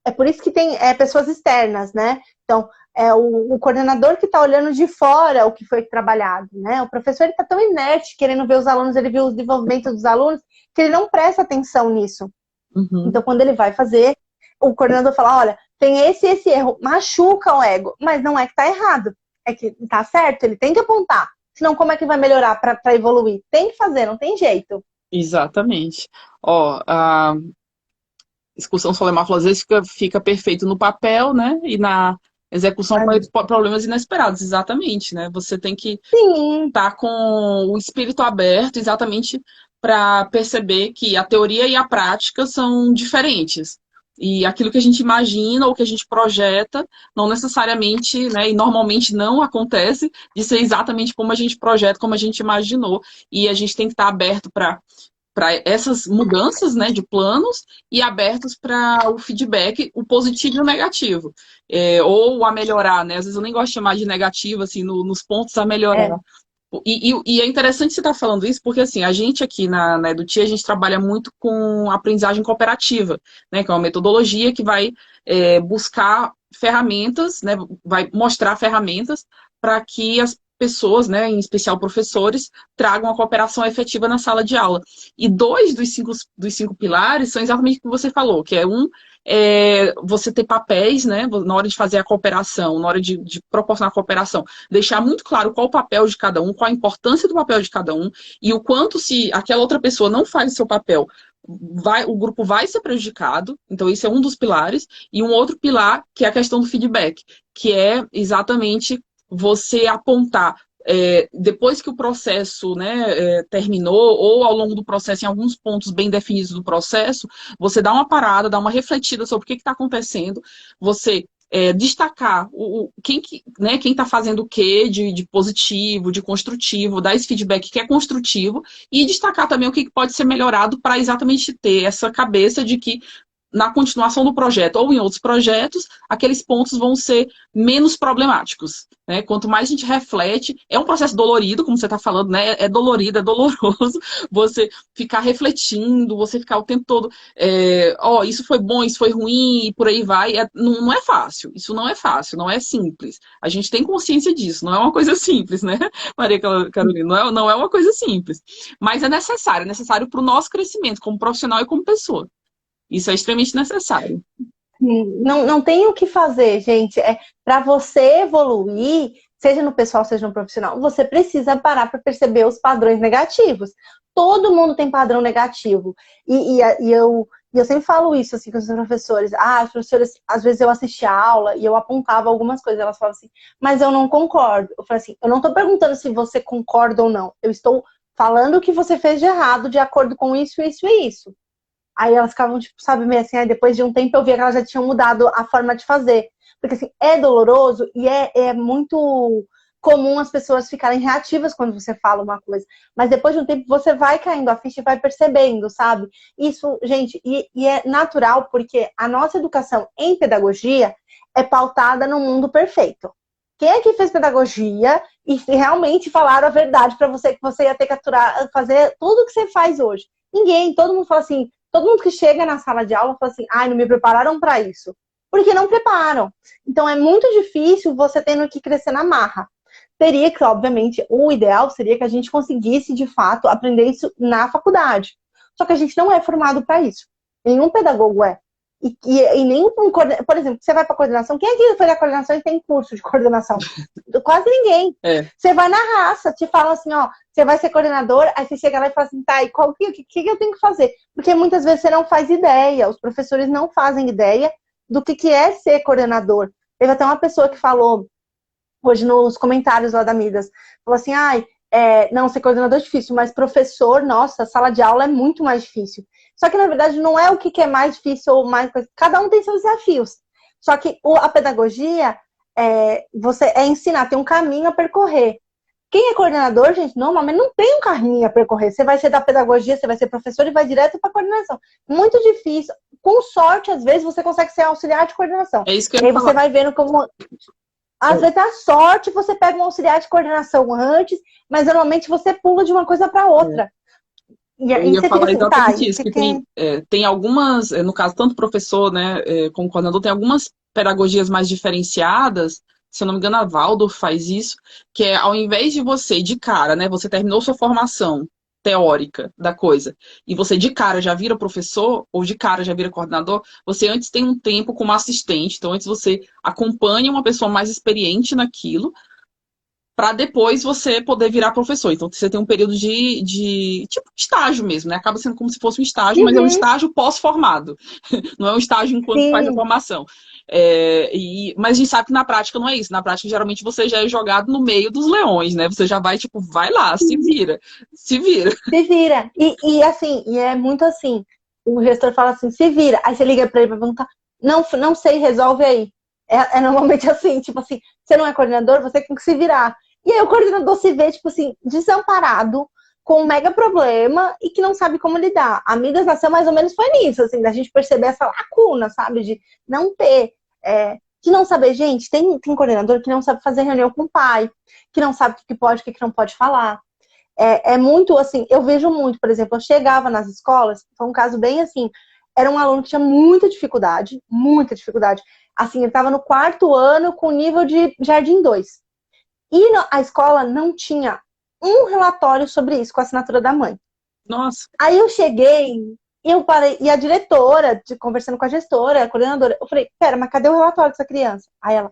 [SPEAKER 2] É por isso que tem pessoas externas, né? Então, o coordenador que está olhando de fora o que foi trabalhado, né? O professor está tão inerte, querendo ver os alunos, ele vê o desenvolvimento dos alunos, que ele não presta atenção nisso.
[SPEAKER 1] Uhum.
[SPEAKER 2] Então, quando ele vai fazer, o coordenador fala, olha, tem esse erro, machuca o ego, mas não é que está errado, é que está certo, ele tem que apontar. Senão, como é que vai melhorar para evoluir? Tem que fazer, não tem jeito.
[SPEAKER 1] Exatamente. Ó, a execução solemáfila às vezes fica perfeito no papel, né? E na execução pode problemas inesperados, exatamente, né? Você tem que estar com o espírito aberto exatamente para perceber que a teoria e a prática são diferentes. E aquilo que a gente imagina ou que a gente projeta não necessariamente, né, e normalmente não acontece de ser exatamente como a gente projeta, como a gente imaginou. E a gente tem que estar aberto para essas mudanças, né, de planos e abertos para o feedback, o positivo e o negativo. Ou a melhorar, né? Às vezes eu nem gosto de chamar de negativo, assim, nos pontos a melhorar. E é interessante você estar falando isso, porque assim, a gente aqui na Eduti, a gente trabalha muito com aprendizagem cooperativa, né? Que é uma metodologia que vai buscar ferramentas, né? Vai mostrar ferramentas para que as pessoas, né, em especial professores, tragam a cooperação efetiva na sala de aula. E dois dos cinco pilares são exatamente o que você falou, que você ter papéis, né, na hora de fazer a cooperação, na hora de proporcionar a cooperação, deixar muito claro qual o papel de cada um, qual a importância do papel de cada um, e o quanto se aquela outra pessoa não faz o seu papel, o grupo vai ser prejudicado. Então, esse é um dos pilares. E um outro pilar, que é a questão do feedback, que é exatamente você apontar, depois que o processo, né, terminou, ou ao longo do processo, em alguns pontos bem definidos do processo, você dá uma parada, dá uma refletida sobre o que está acontecendo, você destacar quem está fazendo o quê de positivo, de construtivo, dar esse feedback que é construtivo, e destacar também o que pode ser melhorado para exatamente ter essa cabeça de que na continuação do projeto ou em outros projetos, aqueles pontos vão ser menos problemáticos, né? Quanto mais a gente reflete, é um processo dolorido, como você está falando, né? É dolorido, é doloroso você ficar refletindo, você ficar o tempo todo, isso foi bom, isso foi ruim, e por aí vai. Não é fácil, isso não é fácil, não é simples. A gente tem consciência disso, não é uma coisa simples, né, Maria Carolina? Não é uma coisa simples. Mas é necessário para o nosso crescimento como profissional e como pessoa. Isso é extremamente necessário.
[SPEAKER 2] Não tem o que fazer, gente. Para você evoluir, seja no pessoal, seja no profissional, você precisa parar para perceber os padrões negativos. Todo mundo tem padrão negativo. Eu sempre falo isso assim com os professores. Os professores, às vezes eu assistia a aula e eu apontava algumas coisas. Elas falavam assim, mas eu não concordo. Eu falei assim, eu não estou perguntando se você concorda ou não. Eu estou falando o que você fez de errado de acordo com isso, isso e isso. Aí elas ficavam, tipo, sabe, meio assim, aí depois de um tempo eu via que elas já tinham mudado a forma de fazer. Porque, assim, é doloroso e é muito comum as pessoas ficarem reativas quando você fala uma coisa. Mas depois de um tempo você vai caindo a ficha e vai percebendo, sabe? Isso, gente, e é natural porque a nossa educação em pedagogia é pautada no mundo perfeito. Quem é que fez pedagogia e realmente falaram a verdade para você que você ia ter que aturar, fazer tudo que você faz hoje? Ninguém, todo mundo fala assim, todo mundo que chega na sala de aula fala assim, não me prepararam para isso. Porque não preparam. Então é muito difícil você tendo que crescer na marra. Teria que, obviamente, o ideal seria que a gente conseguisse, de fato, aprender isso na faculdade. Só que a gente não é formado para isso. Nenhum pedagogo é. E nenhum, por exemplo, você vai para coordenação, quem aqui foi da coordenação e tem curso de coordenação? Quase ninguém. Você vai na raça, te falam assim, você vai ser coordenador, aí você chega lá e fala assim, tá, e o que eu tenho que fazer? Porque muitas vezes você não faz ideia, os professores não fazem ideia do que é ser coordenador. Teve até uma pessoa que falou, hoje nos comentários lá da Midas, falou assim, não, ser coordenador é difícil, mas professor, nossa, sala de aula é muito mais difícil. Só que, na verdade, não é o que é mais difícil ou mais coisa. Cada um tem seus desafios. Só que a pedagogia você ensinar, tem um caminho a percorrer. Quem é coordenador, gente, normalmente não tem um caminho a percorrer. Você vai ser da pedagogia, você vai ser professor e vai direto para a coordenação. Muito difícil. Com sorte, às vezes, você consegue ser auxiliar de coordenação.
[SPEAKER 1] É isso que eu
[SPEAKER 2] e aí você vai vendo como... Às vezes, a sorte, você pega um auxiliar de coordenação antes, mas normalmente você pula de uma coisa para outra.
[SPEAKER 1] E aí eu ia falar exatamente isso, que tem algumas, no caso, tanto professor, né, como coordenador, tem algumas pedagogias mais diferenciadas, se eu não me engano, a Waldorf faz isso, que é ao invés de você, de cara, né, você terminou sua formação teórica da coisa, e você de cara já vira professor, ou de cara já vira coordenador, você antes tem um tempo como assistente, então antes você acompanha uma pessoa mais experiente naquilo, para depois você poder virar professor. Então, você tem um período de tipo estágio mesmo, né? Acaba sendo como se fosse um estágio, mas é um estágio pós-formado. Não é um estágio enquanto faz a formação. Mas a gente sabe que na prática não é isso. Na prática, geralmente, você já é jogado no meio dos leões, né? Você já vai, tipo, vai lá, se vira. Se vira.
[SPEAKER 2] Se vira. E é muito assim. O gestor fala assim, se vira. Aí você liga para ele para perguntar, não sei, resolve aí. É normalmente assim, tipo assim, você não é coordenador, você tem que se virar. E aí o coordenador se vê, tipo assim, desamparado, com um mega problema e que não sabe como lidar. A Midas nasceu mais ou menos foi nisso, assim, da gente perceber essa lacuna, sabe? De não ter, de não saber, gente, tem coordenador que não sabe fazer reunião com o pai, que não sabe o que pode, o que não pode falar. É muito assim, eu vejo muito, por exemplo, eu chegava nas escolas, foi um caso bem assim, era um aluno que tinha muita dificuldade. Assim, ele estava no 4º ano com nível de Jardim 2. E a escola não tinha um relatório sobre isso com a assinatura da mãe.
[SPEAKER 1] Nossa.
[SPEAKER 2] Aí eu cheguei, eu parei, e a diretora, conversando com a gestora, a coordenadora, eu falei, pera, mas cadê o relatório dessa criança? Aí ela,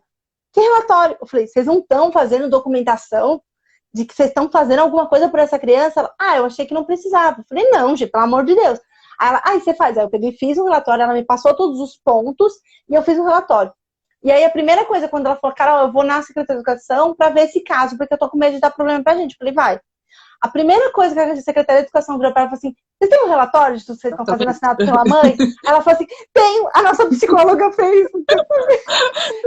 [SPEAKER 2] que relatório? Eu falei, vocês não estão fazendo documentação de que vocês estão fazendo alguma coisa por essa criança? Ela, eu achei que não precisava. Eu falei, não, gente, pelo amor de Deus. Aí ela, você faz. Aí eu peguei, fiz um relatório, ela me passou todos os pontos e eu fiz um relatório. E aí a primeira coisa, quando ela falou, Carol, eu vou na Secretaria de Educação para ver esse caso, porque eu tô com medo de dar problema pra gente. Eu falei, vai. A primeira coisa que a Secretaria de Educação virou para ela, falou assim, vocês têm um relatório de tudo que vocês estão fazendo assinado pela mãe? Ela falou assim, tenho, a nossa psicóloga fez.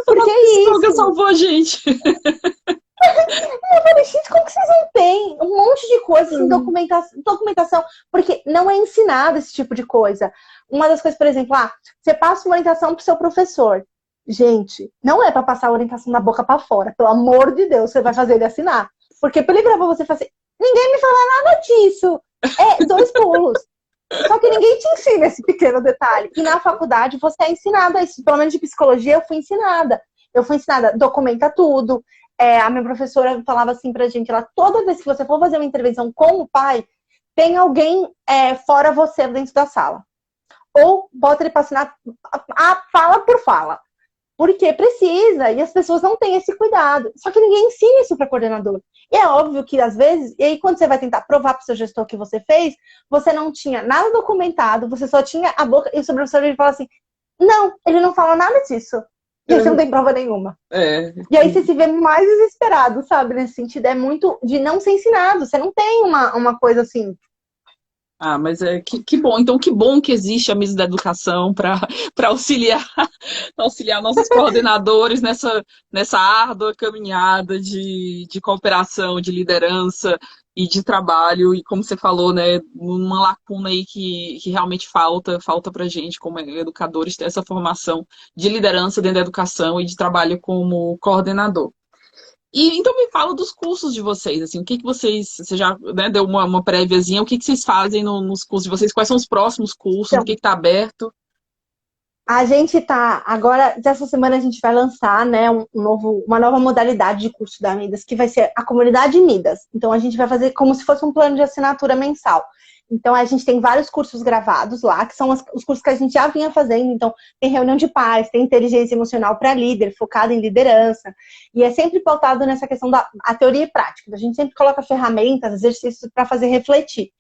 [SPEAKER 1] Porque é isso. A psicóloga salvou a gente.
[SPEAKER 2] Eu falei, gente, como que vocês não têm um monte de coisa, assim, documentação, porque não é ensinado esse tipo de coisa. Uma das coisas, por exemplo, você passa uma orientação pro seu professor. Gente, não é para passar a orientação da boca para fora, pelo amor de Deus, você vai fazer ele assinar. Porque para ele gravar você fazer, ninguém me fala nada disso. É 2 pulos. Só que ninguém te ensina esse pequeno detalhe. E na faculdade você é ensinada isso. Pelo menos de psicologia eu fui ensinada. Eu fui ensinada, documenta tudo. A minha professora falava assim pra gente, ela, toda vez que você for fazer uma intervenção com o pai, tem alguém fora você dentro da sala. Ou bota ele pra assinar a fala por fala. Porque precisa, e as pessoas não têm esse cuidado. Só que ninguém ensina isso para coordenador. E é óbvio que, às vezes, e aí quando você vai tentar provar para o seu gestor que você fez, você não tinha nada documentado, você só tinha a boca, e o seu professor ele fala assim, não, ele não fala nada disso. E aí você não tem prova nenhuma. E aí você se vê mais desesperado, sabe? Nesse sentido, é muito de não ser ensinado. Você não tem uma coisa assim.
[SPEAKER 1] Ah, mas que bom. Então, que bom que existe a mesa da educação para auxiliar nossos coordenadores nessa árdua caminhada de cooperação, de liderança e de trabalho. E como você falou, né, uma lacuna aí que realmente falta para a gente, como educadores, ter essa formação de liderança dentro da educação e de trabalho como coordenador. E então me fala dos cursos de vocês, assim, o que vocês, você já, né, deu uma préviazinha, o que vocês fazem nos cursos de vocês, quais são os próximos cursos, o
[SPEAKER 2] Então,
[SPEAKER 1] que está aberto?
[SPEAKER 2] a gente tá, agora, dessa semana a gente vai lançar, né, uma nova modalidade de curso da Midas, que vai ser a comunidade Midas. Então a gente vai fazer como se fosse um plano de assinatura mensal. Então a gente tem vários cursos gravados lá, que são os cursos que a gente já vinha fazendo. Então tem reunião de pais, tem inteligência emocional para líder, focado em liderança. E é sempre pautado nessa questão da teoria e prática. A gente sempre coloca ferramentas, exercícios para fazer refletir.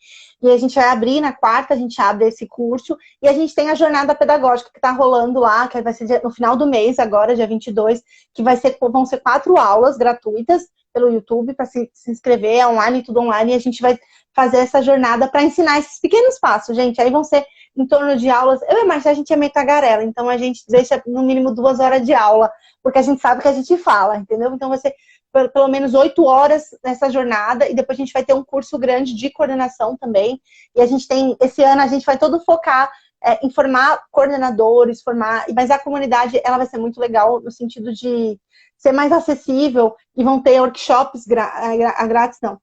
[SPEAKER 2] E a gente vai abrir na quarta, a gente abre esse curso, e a gente tem a jornada pedagógica que está rolando lá, que vai ser no final do mês, agora, dia 22, que vão ser 4 aulas gratuitas pelo YouTube, para se inscrever, é online, tudo online, e a gente vai fazer essa jornada para ensinar esses pequenos passos, gente. Aí vão ser em torno de aulas. Eu e a Marcia, a gente é meio tagarela, então a gente deixa no mínimo 2 horas de aula, porque a gente sabe que a gente fala, entendeu? Então vai ser pelo menos 8 horas nessa jornada, e depois a gente vai ter um curso grande de coordenação também. E a gente tem, esse ano a gente vai todo focar em formar coordenadores, mas a comunidade ela vai ser muito legal no sentido de ser mais acessível, e vão ter workshops grátis, não.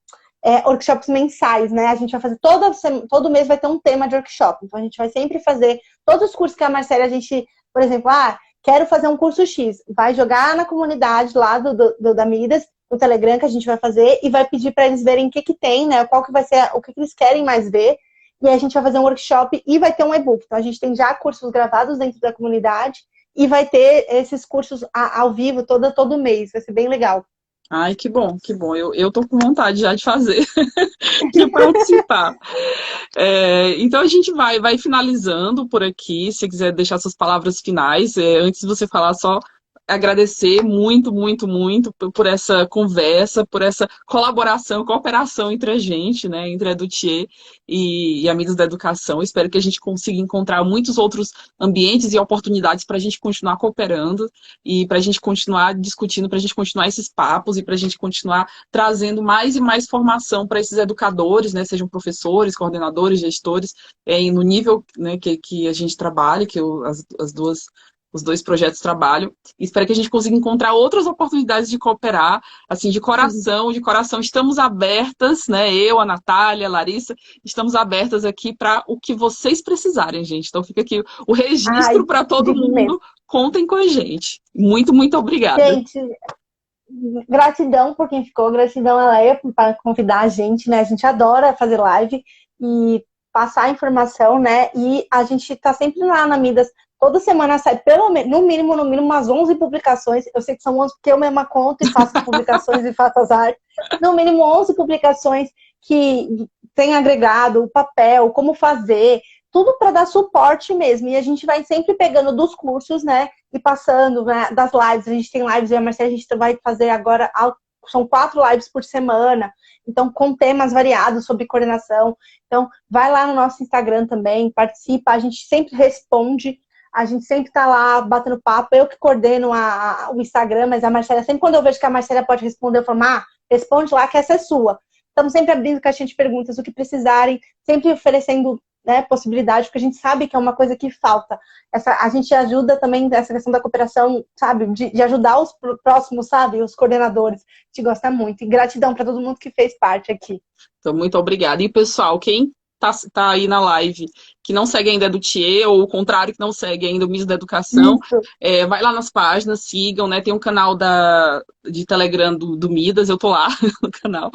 [SPEAKER 2] Workshops mensais, né? A gente vai fazer todo mês vai ter um tema de workshop. Então a gente vai sempre fazer todos os cursos que a Marcela, a gente, por exemplo, quero fazer um curso X, vai jogar na comunidade lá da Midas, no Telegram que a gente vai fazer, e vai pedir para eles verem o que tem, né? Qual que vai ser, o que eles querem mais ver, e aí a gente vai fazer um workshop e vai ter um e-book. Então a gente tem já cursos gravados dentro da comunidade e vai ter esses cursos ao vivo todo mês, vai ser bem legal.
[SPEAKER 1] Ai, que bom, que bom. Eu tô com vontade já de fazer, de participar. Então a gente vai finalizando por aqui. Se quiser deixar suas palavras finais, antes de você falar, só agradecer muito, muito, muito por essa conversa, por essa colaboração, cooperação entre a gente, né, entre a Dutier e Amigos da Educação. Espero que a gente consiga encontrar muitos outros ambientes e oportunidades para a gente continuar cooperando e para a gente continuar discutindo, para a gente continuar esses papos e para a gente continuar trazendo mais e mais formação para esses educadores, né, sejam professores, coordenadores, gestores, no nível, né, que a gente trabalha, que os 2 projetos trabalham. E espero que a gente consiga encontrar outras oportunidades de cooperar, assim, de coração, Estamos abertas, né? Eu, a Natália, a Larissa, estamos abertas aqui para o que vocês precisarem, gente. Então fica aqui o registro para todo mundo. Mesmo. Contem com a gente. Muito, muito obrigada.
[SPEAKER 2] Gente, gratidão por quem ficou, gratidão a Leia para convidar a gente, né? A gente adora fazer live e passar informação, né? E a gente tá sempre lá na Midas. Toda semana sai, no mínimo, umas 11 publicações. Eu sei que são 11 porque eu mesma conto e faço as publicações e faço as artes. No mínimo 11 publicações que tem agregado o papel, como fazer, tudo para dar suporte mesmo. E a gente vai sempre pegando dos cursos, né? E passando, né, das lives. A gente tem lives, eu e a Marcela, a gente vai fazer agora, são 4 lives por semana. Então, com temas variados sobre coordenação. Então, vai lá no nosso Instagram também, participa. A gente sempre responde A gente sempre está lá batendo papo. Eu que coordeno o Instagram, mas a Marcela, sempre quando eu vejo que a Marcela pode responder, eu falo, responde lá que essa é sua. Estamos sempre abrindo caixinha de perguntas, o que precisarem, sempre oferecendo, né, possibilidade, porque a gente sabe que é uma coisa que falta. A gente ajuda também nessa questão da cooperação, sabe, de ajudar os próximos, sabe, os coordenadores. A gente gosta muito. E gratidão para todo mundo que fez parte aqui.
[SPEAKER 1] Então, muito obrigada. E, pessoal, quem tá aí na live que não segue ainda a Edutier, ou o contrário, que não segue ainda o Miss da Educação,
[SPEAKER 2] Isso.
[SPEAKER 1] vai lá nas páginas, sigam, né? Tem um canal de Telegram do Midas, eu tô lá no canal.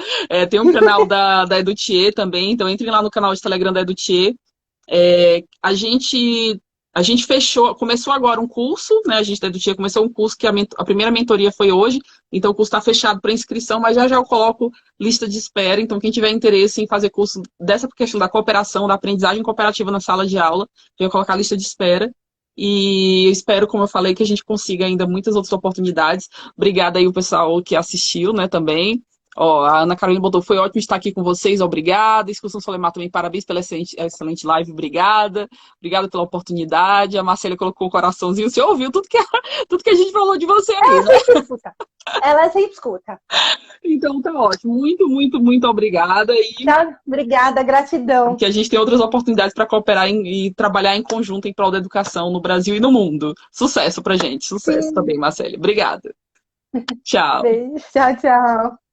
[SPEAKER 1] Tem um canal da Edutier também, então entrem lá no canal de Telegram da Edutier. A gente começou agora um curso, né? A gente da Edutier começou um curso que a primeira mentoria foi hoje, então o curso está fechado para inscrição, mas já eu coloco lista de espera. Então, quem tiver interesse em fazer curso dessa questão da cooperação, da aprendizagem cooperativa na sala de aula, eu vou colocar a lista de espera. E eu espero, como eu falei, que a gente consiga ainda muitas outras oportunidades. Obrigada aí o pessoal que assistiu, né, também. Ó, a Ana Carolina botou, foi ótimo estar aqui com vocês, obrigada. Excursão Solemar também, parabéns pela excelente live, obrigada. Obrigada pela oportunidade. A Marcela colocou o coraçãozinho, você ouviu tudo que a gente falou de você aí, né?
[SPEAKER 2] Ela sempre escuta.
[SPEAKER 1] Então tá ótimo. Muito, muito, muito obrigada.
[SPEAKER 2] Tchau, obrigada, gratidão.
[SPEAKER 1] Que a gente tem outras oportunidades para cooperar e trabalhar em conjunto em prol da educação no Brasil e no mundo. Sucesso pra gente. Sucesso também, Marcela. Obrigada. Tchau.
[SPEAKER 2] Beijo. Tchau, tchau.